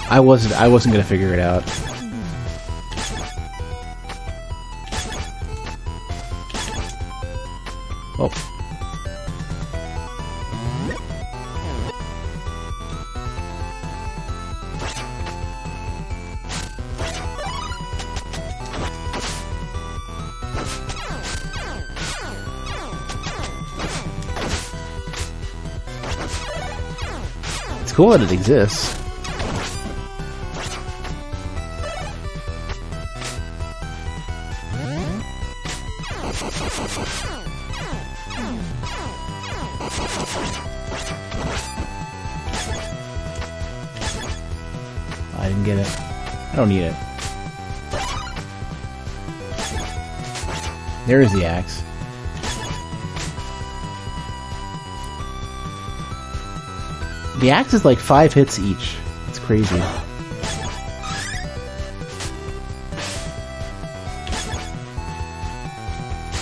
I wasn't gonna figure it out. Oh. It's cool that it exists. I didn't get it. I don't need it. There's the axe. The axe is like 5 hits each. It's crazy.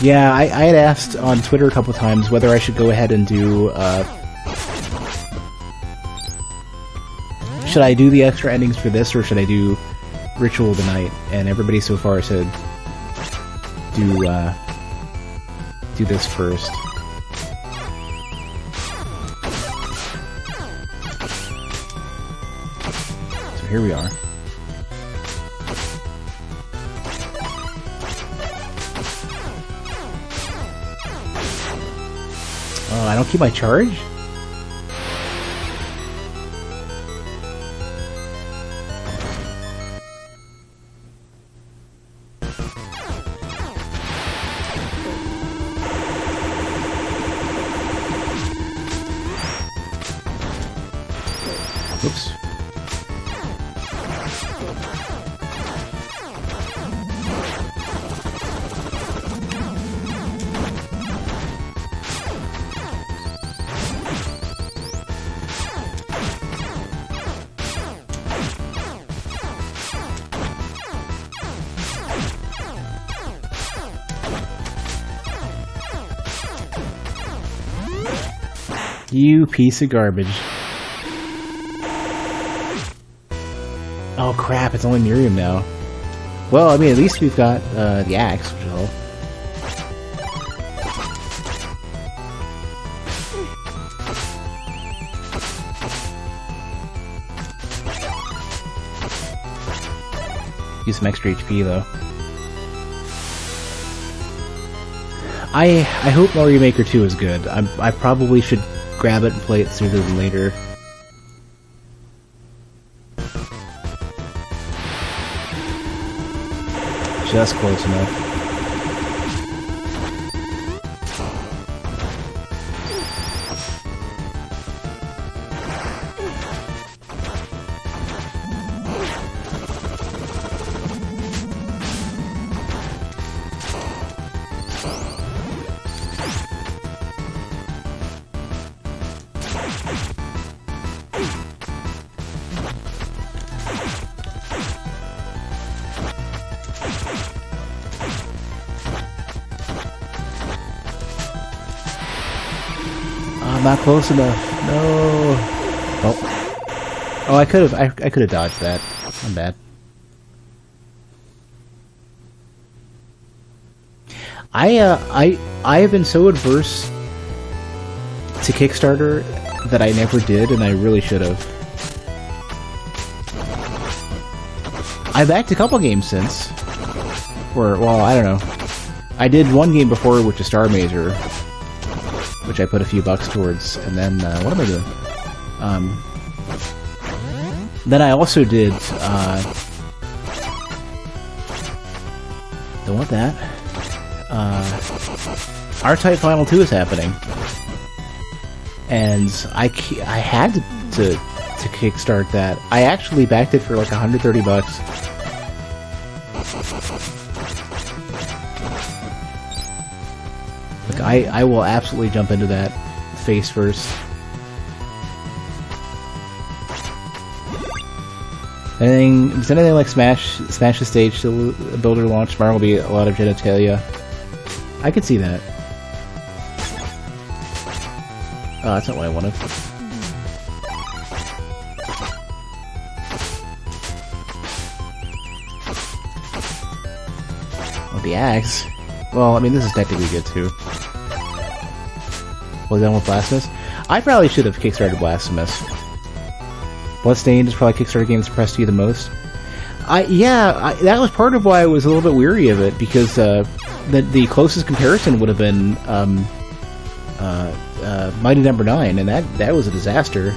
Yeah, I had asked on Twitter a couple times whether I should go ahead and do, should I do the extra endings for this, or should I do Ritual of the Night? And everybody so far said, do this first. So So here we are. Oh, I don't keep my charge? Oops. You piece of garbage. Oh crap, it's only Miriam now. Well, I mean, at least we've got the axe, which will help. Use some extra HP though. I hope Mario Maker 2 is good. I probably should grab it and play it sooner than later. Just close enough. Not close enough. No. Oh, I could have dodged that. I'm bad. I have been so adverse to Kickstarter that I never did, and I really should have. I backed a couple games since. Or, well, I don't know. I did one game before, which is Star Mazer, which I put a few bucks towards, and then, what am I doing? Then I also did, don't want that. R-Type Final 2 is happening. And I had to kickstart that. I actually backed it for like 130 bucks. Like, I will absolutely jump into that face first. Is anything like Smash the Stage to a builder launch? Tomorrow will be a lot of genitalia. I could see that. Oh, that's not what I wanted. Oh, the axe. Well, I mean, this is technically good too. Was done with Blasphemous? I probably should have kickstarted Blasphemous. Bloodstained is probably Kickstarter game that's impressed you the most. That was part of why I was a little bit weary of it, because the closest comparison would have been Mighty Number 9, and that was a disaster.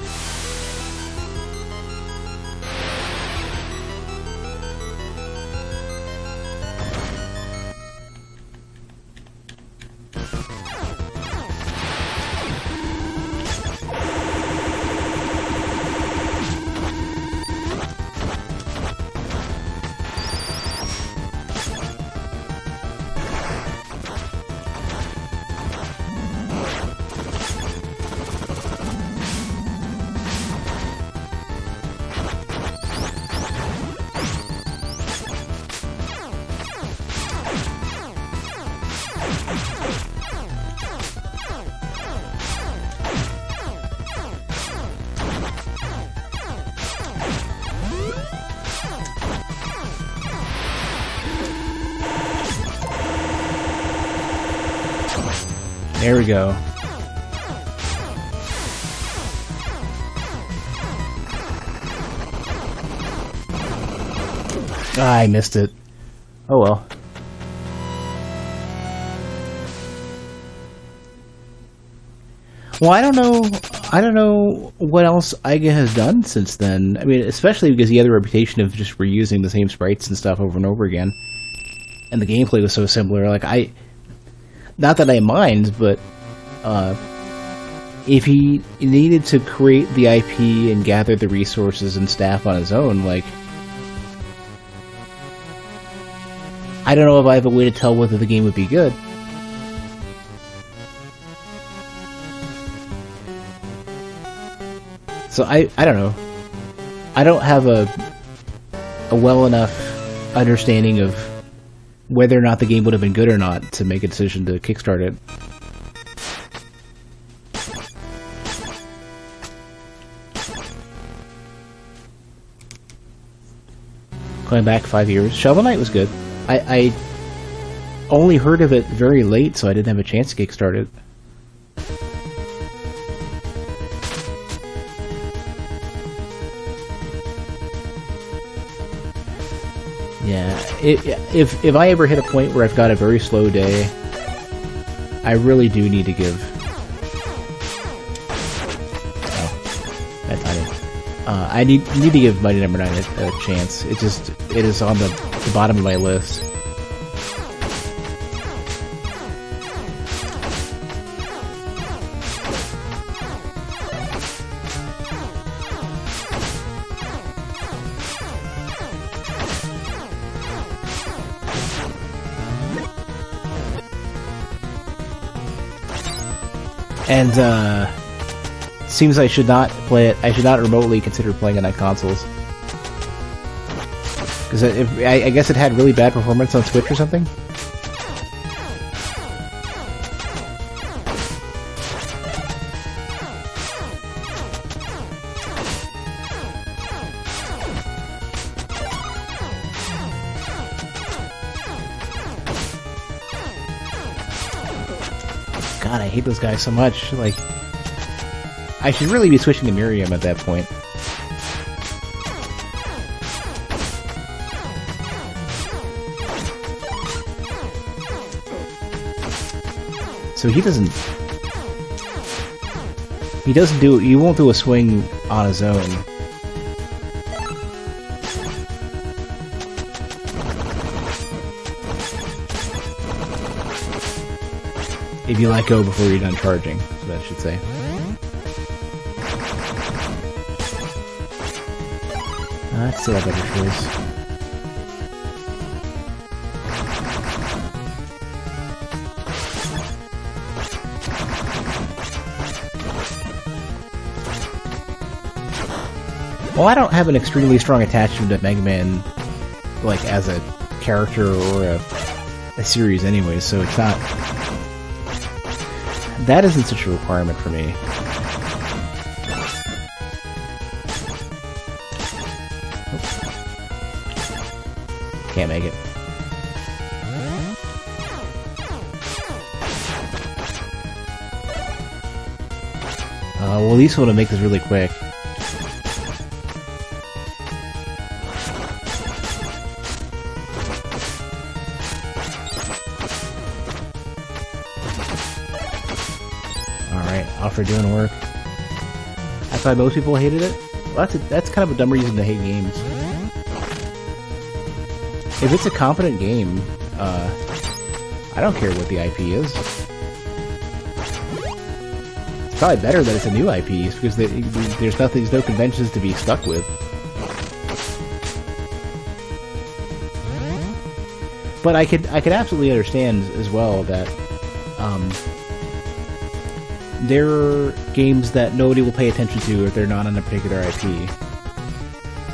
There we go. Ah, I missed it. Oh well. Well, I don't know. I don't know what else Iga has done since then. I mean, especially because he had the reputation of just reusing the same sprites and stuff over and over again, and the gameplay was so similar. Like not that I mind, but if he needed to create the IP and gather the resources and staff on his own, like, I don't know if I have a way to tell whether the game would be good. So I don't know. I don't have a well enough understanding of whether or not the game would have been good or not to make a decision to kickstart it. Going back 5 years, Shovel Knight was good. I only heard of it very late, so I didn't have a chance to kickstart it. Yeah, if I ever hit a point where I've got a very slow day, I really do need to give... Oh, bad timing. I need to give Mighty Number 9 a chance. It is on the bottom of my list. And, seems I should not play it. I should not remotely consider playing it on consoles. Because I guess it had really bad performance on Switch or something? God, I hate those guys so much. Like, I should really be switching to Miriam at that point. So he won't do a swing on his own. If you let go before you're done charging, that's what I should say. That's still a better choice. Well, I don't have an extremely strong attachment to Mega Man, like, as a character or a series anyway, so it's not... That isn't such a requirement for me. Can't make it. Well, at least I want to make this really quick. For doing work. I thought most people hated it. Well, that's kind of a dumb reason to hate games. If it's a competent game, I don't care what the IP is. It's probably better that it's a new IP because there's no conventions to be stuck with. But I could absolutely understand as well that there are games that nobody will pay attention to if they're not on a particular IP.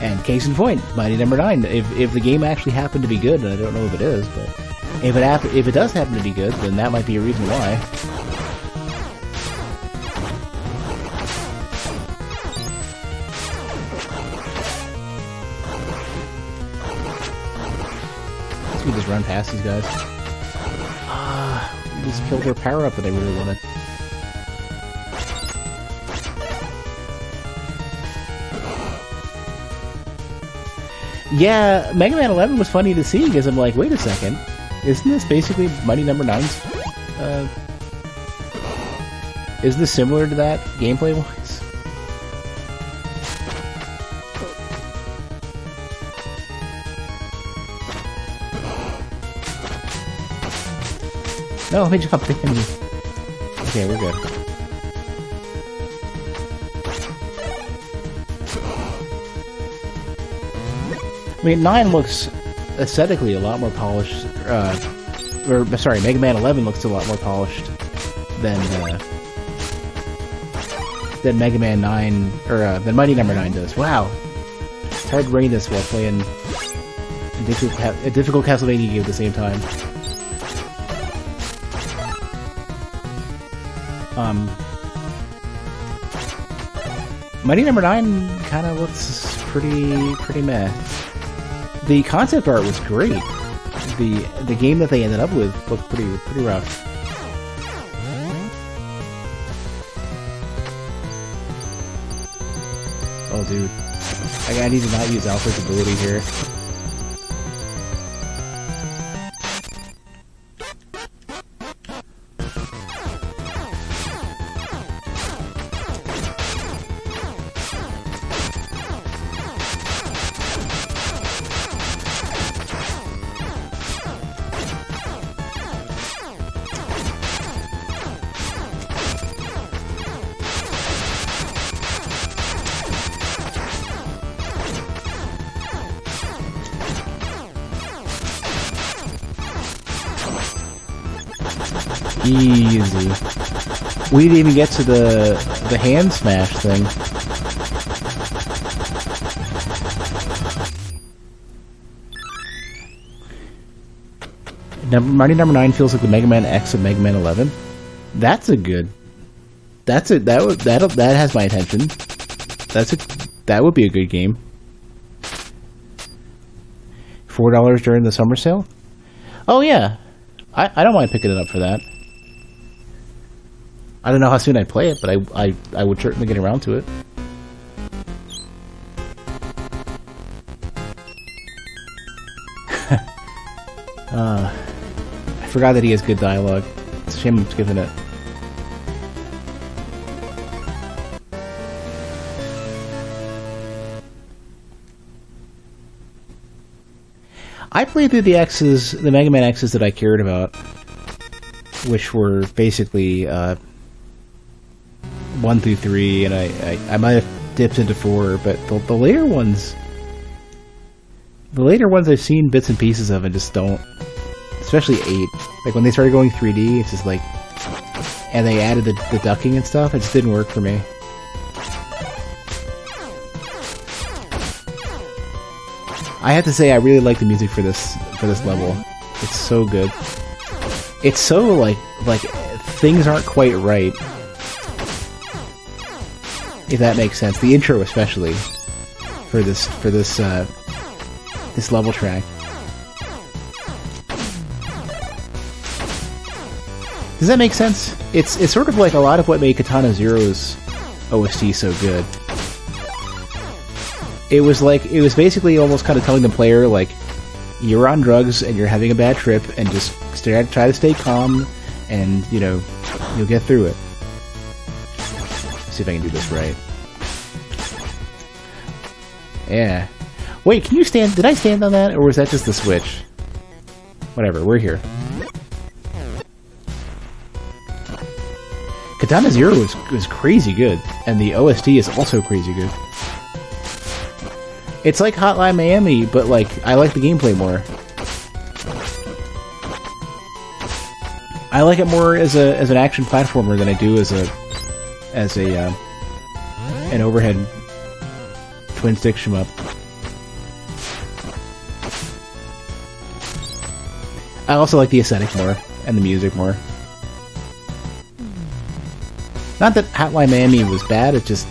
And case in point, Mighty Number 9. If the game actually happened to be good, and I don't know if it is, but if it does happen to be good, then that might be a reason why. Let's just run past these guys. We just killed their power up that I really wanted. Yeah, Mega Man 11 was funny to see because I'm like, wait a second, isn't this basically Mighty Number 9's? Is this similar to that gameplay-wise? No, let me jump in. Okay, we're good. I mean, 9 looks aesthetically a lot more polished, sorry, Mega Man 11 looks a lot more polished than Mega Man 9, or than Mighty Number 9 does. Wow! It's hard to read this while playing a difficult Castlevania game at the same time. Mighty Number 9 kind of looks pretty meh. The concept art was great. The game that they ended up with looked pretty rough. Oh, dude, I need to not use Alfred's ability here. Easy. We didn't even get to the hand smash thing. Mighty Number 9 feels like the Mega Man X of Mega Man 11. That has my attention. That would be a good game. $4 during the summer sale? Oh yeah. I don't mind picking it up for that. I don't know how soon I'd play it, but I would certainly get around to it. I forgot that he has good dialogue. It's a shame I'm skipping it. I played through the Mega Man X's that I cared about, which were basically 1 through 3, and I might have dipped into 4, but the later ones I've seen bits and pieces of and just don't, especially 8. Like when they started going 3D, it's just like, and they added the ducking and stuff, it just didn't work for me. I have to say, I really like the music for this level. It's so good. It's so like things aren't quite right, if that makes sense. The intro, especially for this level track. Does that make sense? It's sort of like a lot of what made Katana Zero's OST so good. It was basically almost kind of telling the player, like, you're on drugs and you're having a bad trip, and just try to stay calm, and you'll get through it. Let's see if I can do this right. Yeah. Wait, can you stand? Did I stand on that, or was that just the switch? Whatever, we're here. Katana Zero was crazy good, and the OST is also crazy good. It's like Hotline Miami, but like I like the gameplay more. I like it more as an action platformer than I do as an overhead twin stick shmup. I also like the aesthetic more and the music more. Not that Hotline Miami was bad; it just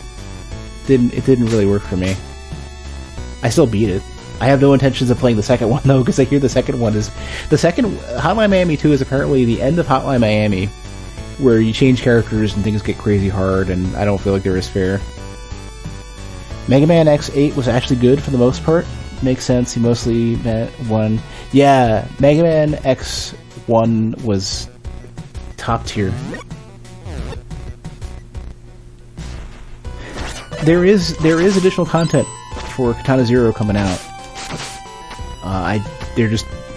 didn't really work for me. I still beat it. I have no intentions of playing the second one, though, because I hear the second one is... Hotline Miami 2 is apparently the end of Hotline Miami, where you change characters and things get crazy hard, and I don't feel like they're as fair. Mega Man X8 was actually good for the most part. makes sense. He mostly met one. Yeah, Mega Man X1 was top tier. There is additional content for Katana Zero coming out.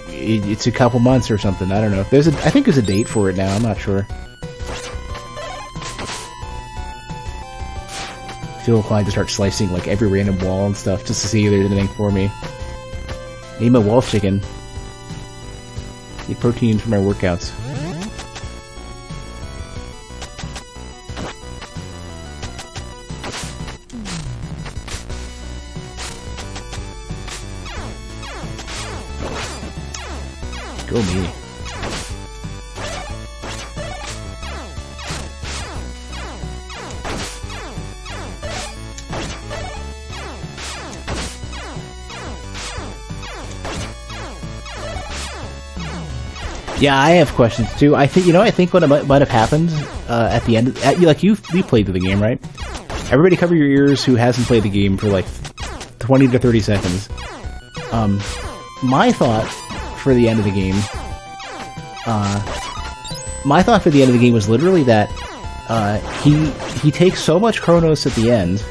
It's a couple months or something. I don't know. I think there's a date for it now. I'm not sure. I feel inclined to start slicing like every random wall and stuff just to see if there's anything for me. Need my wall chicken. Need protein for my workouts. Go me. Yeah, I have questions too. I think what might have happened at the end, you played through the game, right? Everybody cover your ears who hasn't played the game for like 20 to 30 seconds. My thought for the end of the game, was literally that he takes so much Chronos at the end.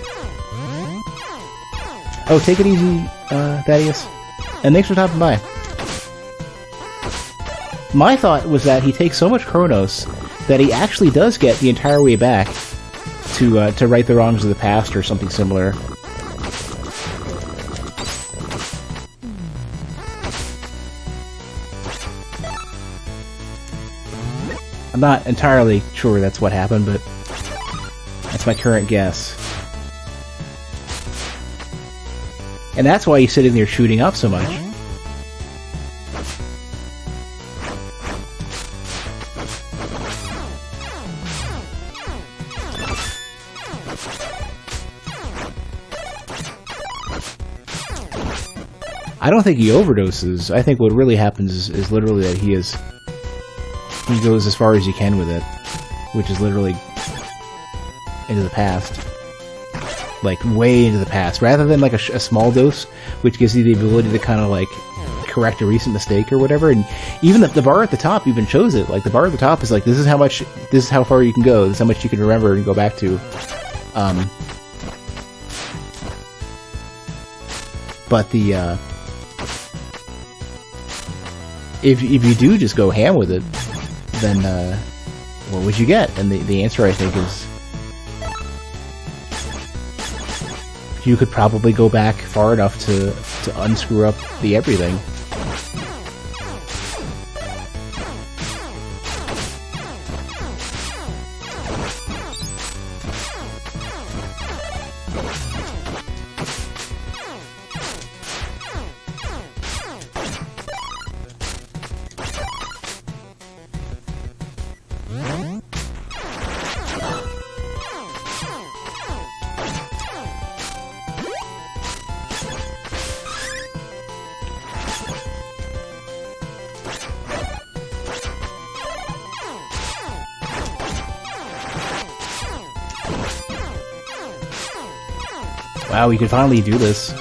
Oh, take it easy, Thaddeus. And thanks for stopping by. My thought was that he takes so much Chronos that he actually does get the entire way back to right the wrongs of the past or something similar. I'm not entirely sure that's what happened, but that's my current guess. And that's why he's sitting there shooting up so much. I don't think he overdoses. I think what really happens is literally that he goes as far as he can with it, which is literally into the past. Like, way into the past. Rather than, like, a small dose, which gives you the ability to kind of, like, correct a recent mistake or whatever. And even the bar at the top even shows it. Like, the bar at the top is like, this is how far you can go. This is how much you can remember and go back to. But the, if you do just go ham with it, then what would you get? And the answer, I think, is you could probably go back far enough to unscrew up the everything. Wow, we could finally do this.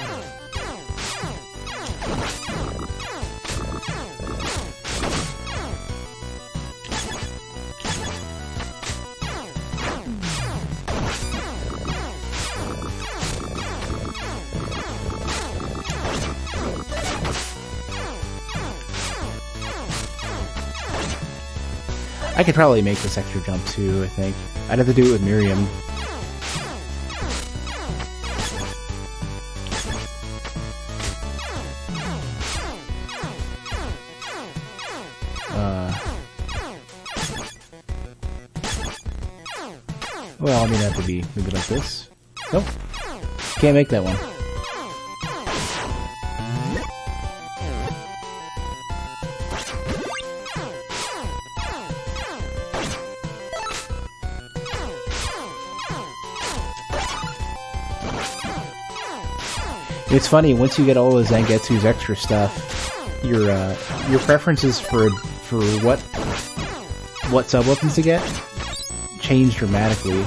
I could probably make this extra jump too, I think. I'd have to do it with Miriam. Well, I mean, that would be maybe like this. Nope. Can't make that one. It's funny, once you get all of Zangetsu's extra stuff, your preferences for what sub-weapons to get change dramatically.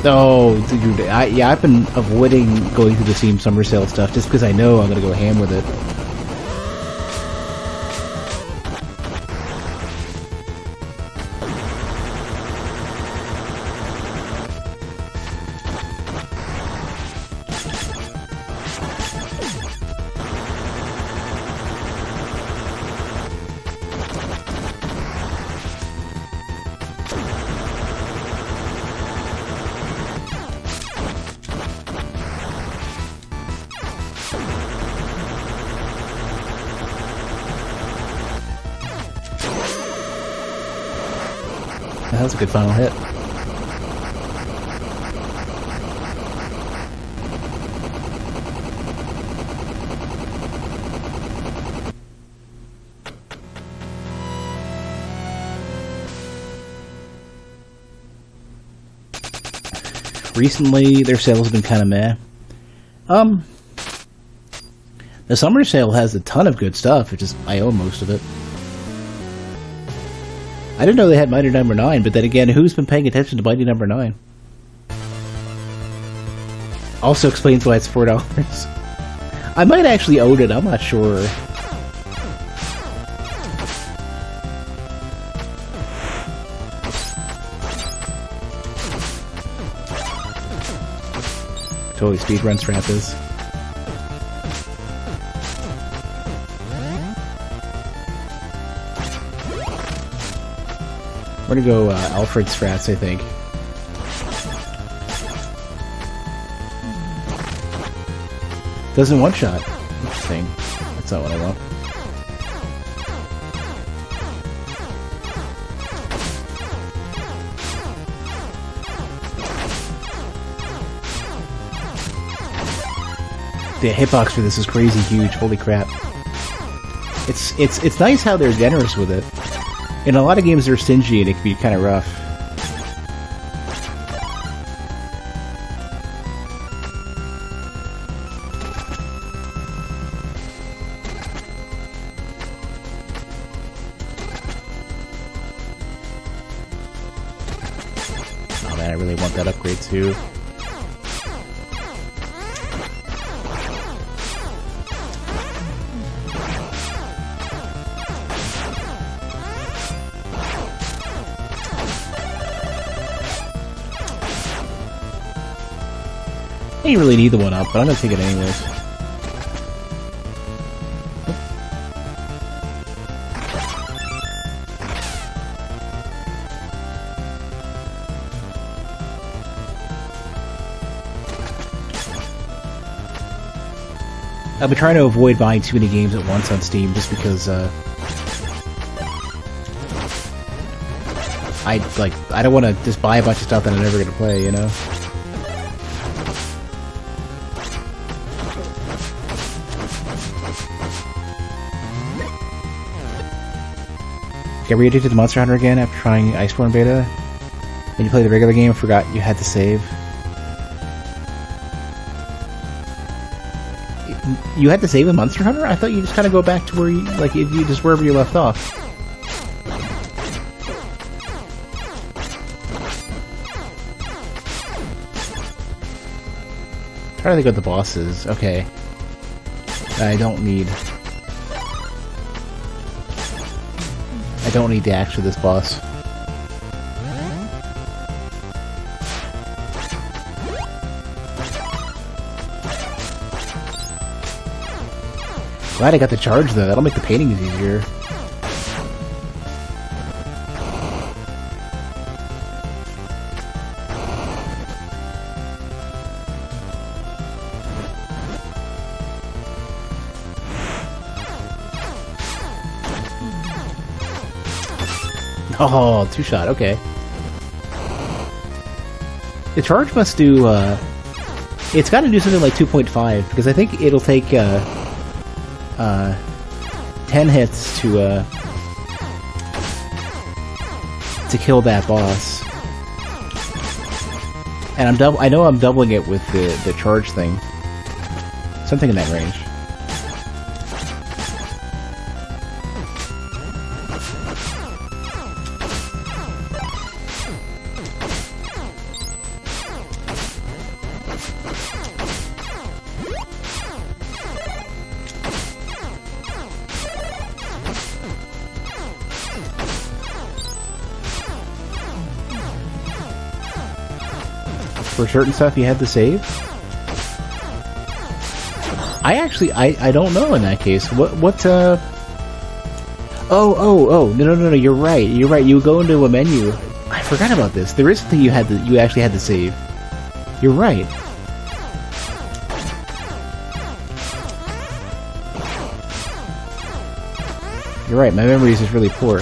Oh, dude, yeah, I've been avoiding going through the Steam Summer Sale stuff just because I know I'm gonna go ham with it. That was a good final hit. Recently, their sales have been kind of meh. The summer sale has a ton of good stuff. It's just I own most of it. I didn't know they had Mighty Number 9, but then again, who's been paying attention to Mighty Number 9? Also explains why it's $4. I might actually own it, I'm not sure. Totally speedrun strap is. We're gonna go Alfred strats, I think. Doesn't one-shot. Interesting. That's not what I want. The hitbox for this is crazy huge. Holy crap! It's nice how they're generous with it. In a lot of games, they're stingy and it can be kind of rough. Oh man, I really want that upgrade too. I didn't really need the one up, but I'm gonna take it anyways. I've been trying to avoid buying too many games at once on Steam just because I don't want to just buy a bunch of stuff that I'm never gonna play, you know? Get re-addicted to Monster Hunter again after trying Iceborne Beta? Then you play the regular game and forgot you had to save? You had to save in Monster Hunter? I thought you just kind of go back to where you, like, you just wherever you left off. Try to think what the boss is. Okay. I don't need the axe for this boss. Glad I got the charge though, that'll make the paintings easier. Oh, two-shot, okay. The charge must do, it's gotta do something like 2.5, because I think it'll take, 10 hits to kill that boss. And I know I'm doubling it with the charge thing. Something in that range. For certain stuff, you had to save? I don't know in that case. Oh, no, you're right. You would go into a menu. I forgot about this. There is something you actually had to save. You're right. You're right, my memory is just really poor.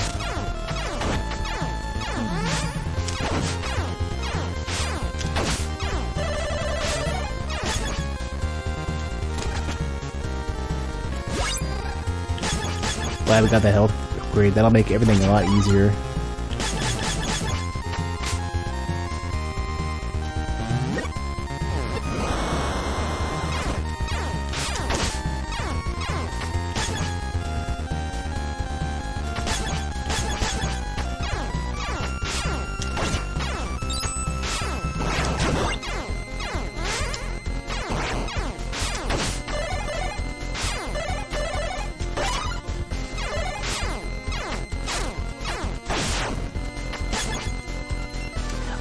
Glad we got that health upgrade. That'll make everything a lot easier.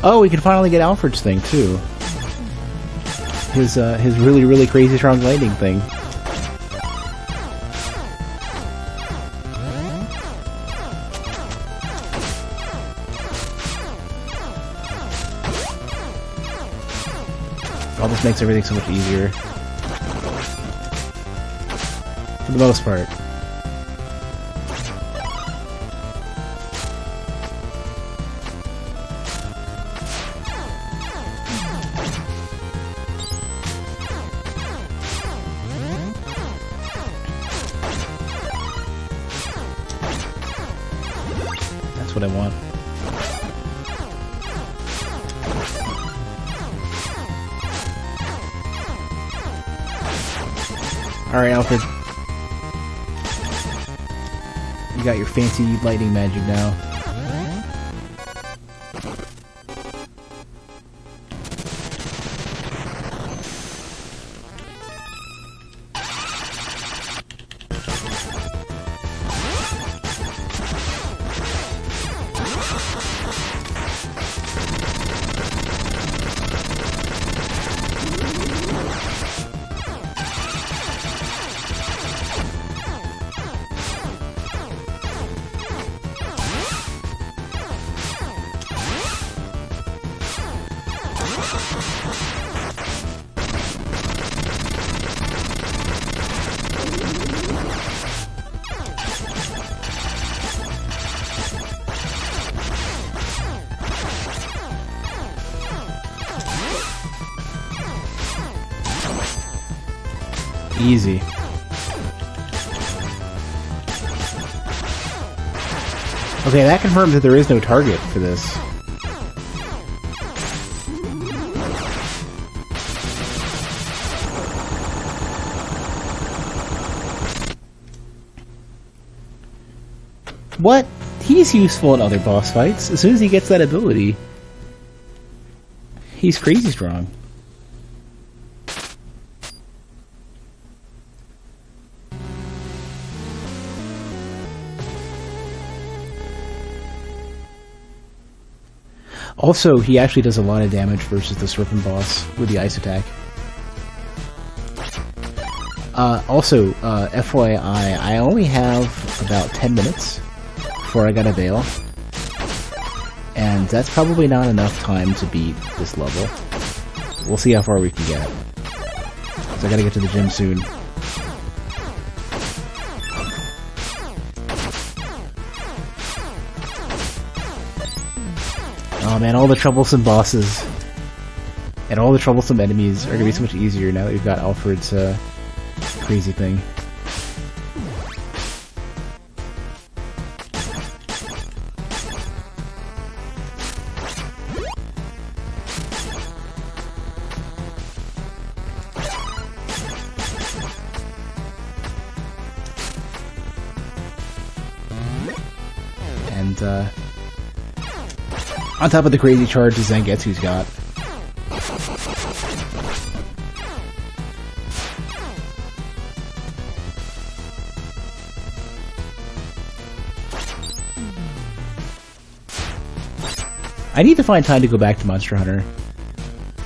Oh, we can finally get Alfred's thing too. His really crazy strong lightning thing. All this makes everything so much easier. For the most part. That's what I want. Alright, Alfred. You got your fancy lightning magic now. Easy. Okay, that confirms that there is no target for this. What? He's useful in other boss fights. As soon as he gets that ability, he's crazy strong. Also, he actually does a lot of damage versus the Serpent boss with the ice attack. Also, FYI, I only have about 10 minutes before I gotta bail. And that's probably not enough time to beat this level. We'll see how far we can get. So I gotta get to the gym soon. Oh man, all the troublesome bosses and all the troublesome enemies are gonna be so much easier now that we've got Alfred's crazy thing. And on top of the crazy charges Zangetsu's got. I need to find time to go back to Monster Hunter.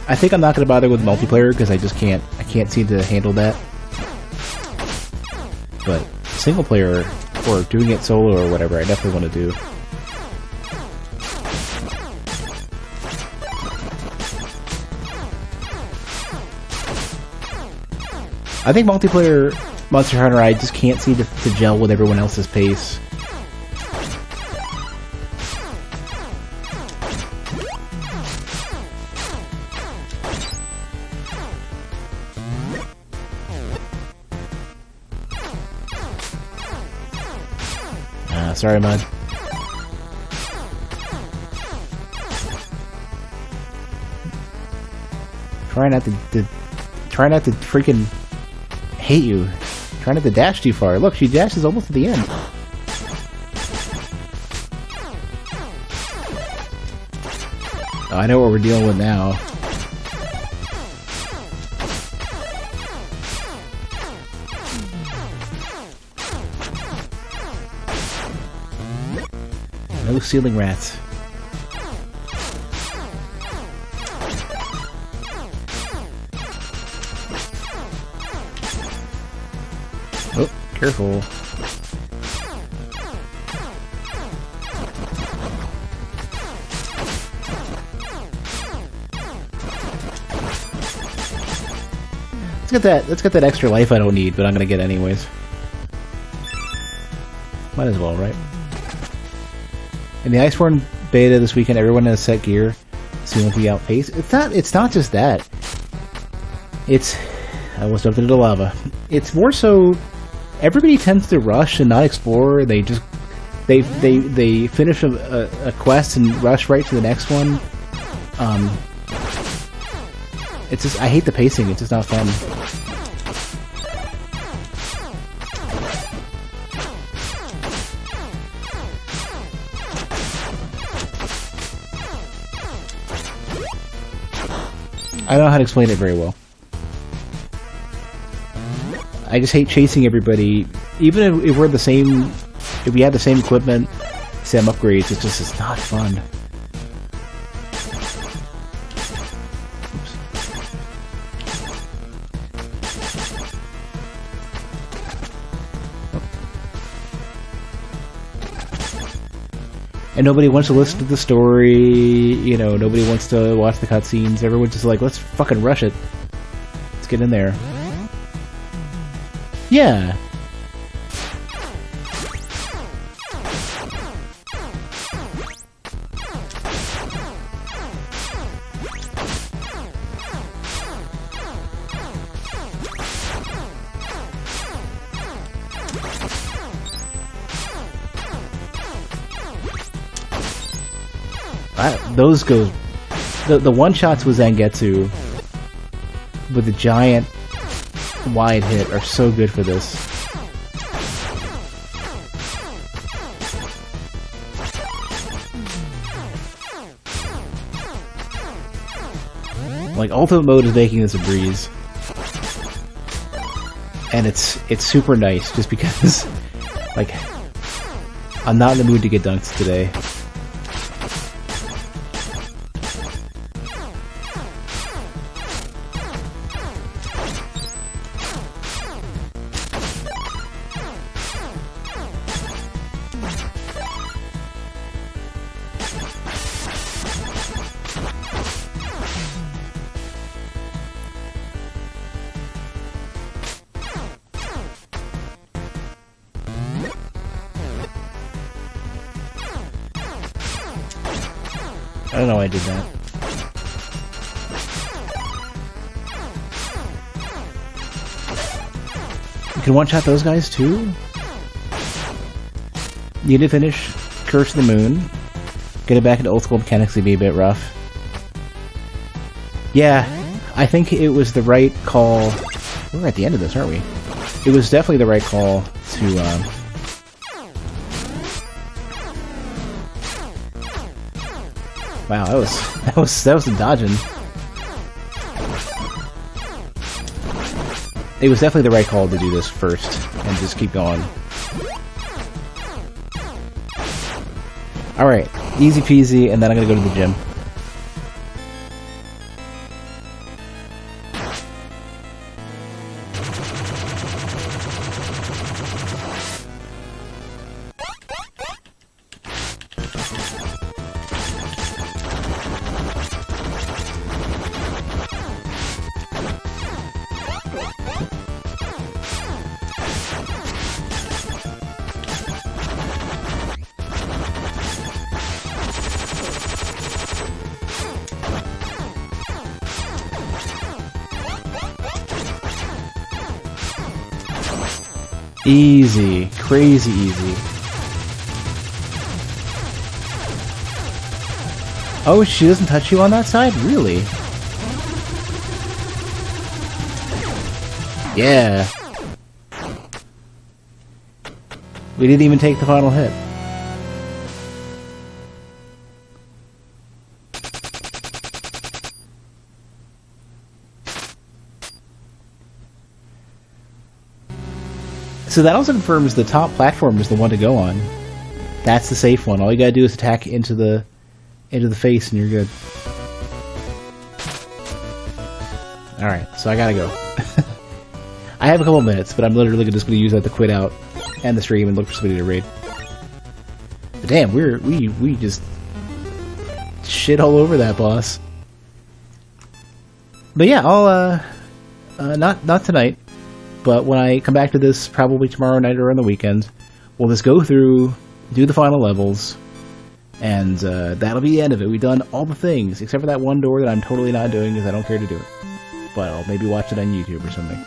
I think I'm not going to bother with multiplayer because I just can't. I can't seem to handle that. But single player or doing it solo or whatever, I definitely want to do. I think multiplayer Monster Hunter, I just can't seem to gel with everyone else's pace. Sorry, man. Try not to freaking hate you. Try not to dash too far. Look, she dashes almost to the end. Oh, I know what we're dealing with now. No ceiling rats. Oh, careful. Let's get that extra life I don't need, but I'm gonna get anyways. Might as well, right? In the Iceborne beta this weekend, everyone has set gear, so you won't be outpaced. It's not just that. It's... I almost jumped into the lava. It's more so... Everybody tends to rush and not explore. They just... They finish a quest and rush right to the next one. It's just... I hate the pacing. It's just not fun. I don't know how to explain it very well. I just hate chasing everybody. Even if we're the same... If we have the same equipment, same upgrades, it's not fun. And nobody wants to listen to the story, you know, nobody wants to watch the cutscenes. Everyone's just like, let's fucking rush it. Let's get in there. Yeah. Those go... The one-shots with Zangetsu with the giant wide hit are so good for this. Like, ultimate mode is making this a breeze. And it's super nice just because, like, I'm not in the mood to get dunked today. I don't know why I did that. You can one-shot those guys too? Need to finish Curse of the Moon. Get it back into old school mechanics would be a bit rough. Yeah, I think it was the right call. We're at the end of this, aren't we? It was definitely the right call to wow, that was some dodging. it was definitely the right call to do this first and just keep going. Alright, easy peasy, and then I'm gonna go to the gym. Easy. Crazy easy. Oh, she doesn't touch you on that side? Really? Yeah. We didn't even take the final hit. So that also confirms the top platform is the one to go on. That's the safe one. All you gotta do is attack into the face and you're good. Alright, so I gotta go. I have a couple minutes, but I'm literally just gonna use that to quit out and the stream and look for somebody to raid. But damn, we just shit all over that boss. But yeah, I'll not tonight. But when I come back to this, probably tomorrow night or on the weekend, we'll just go through, do the final levels, and that'll be the end of it. We've done all the things, except for that one door that I'm totally not doing because I don't care to do it. But I'll maybe watch it on YouTube or something.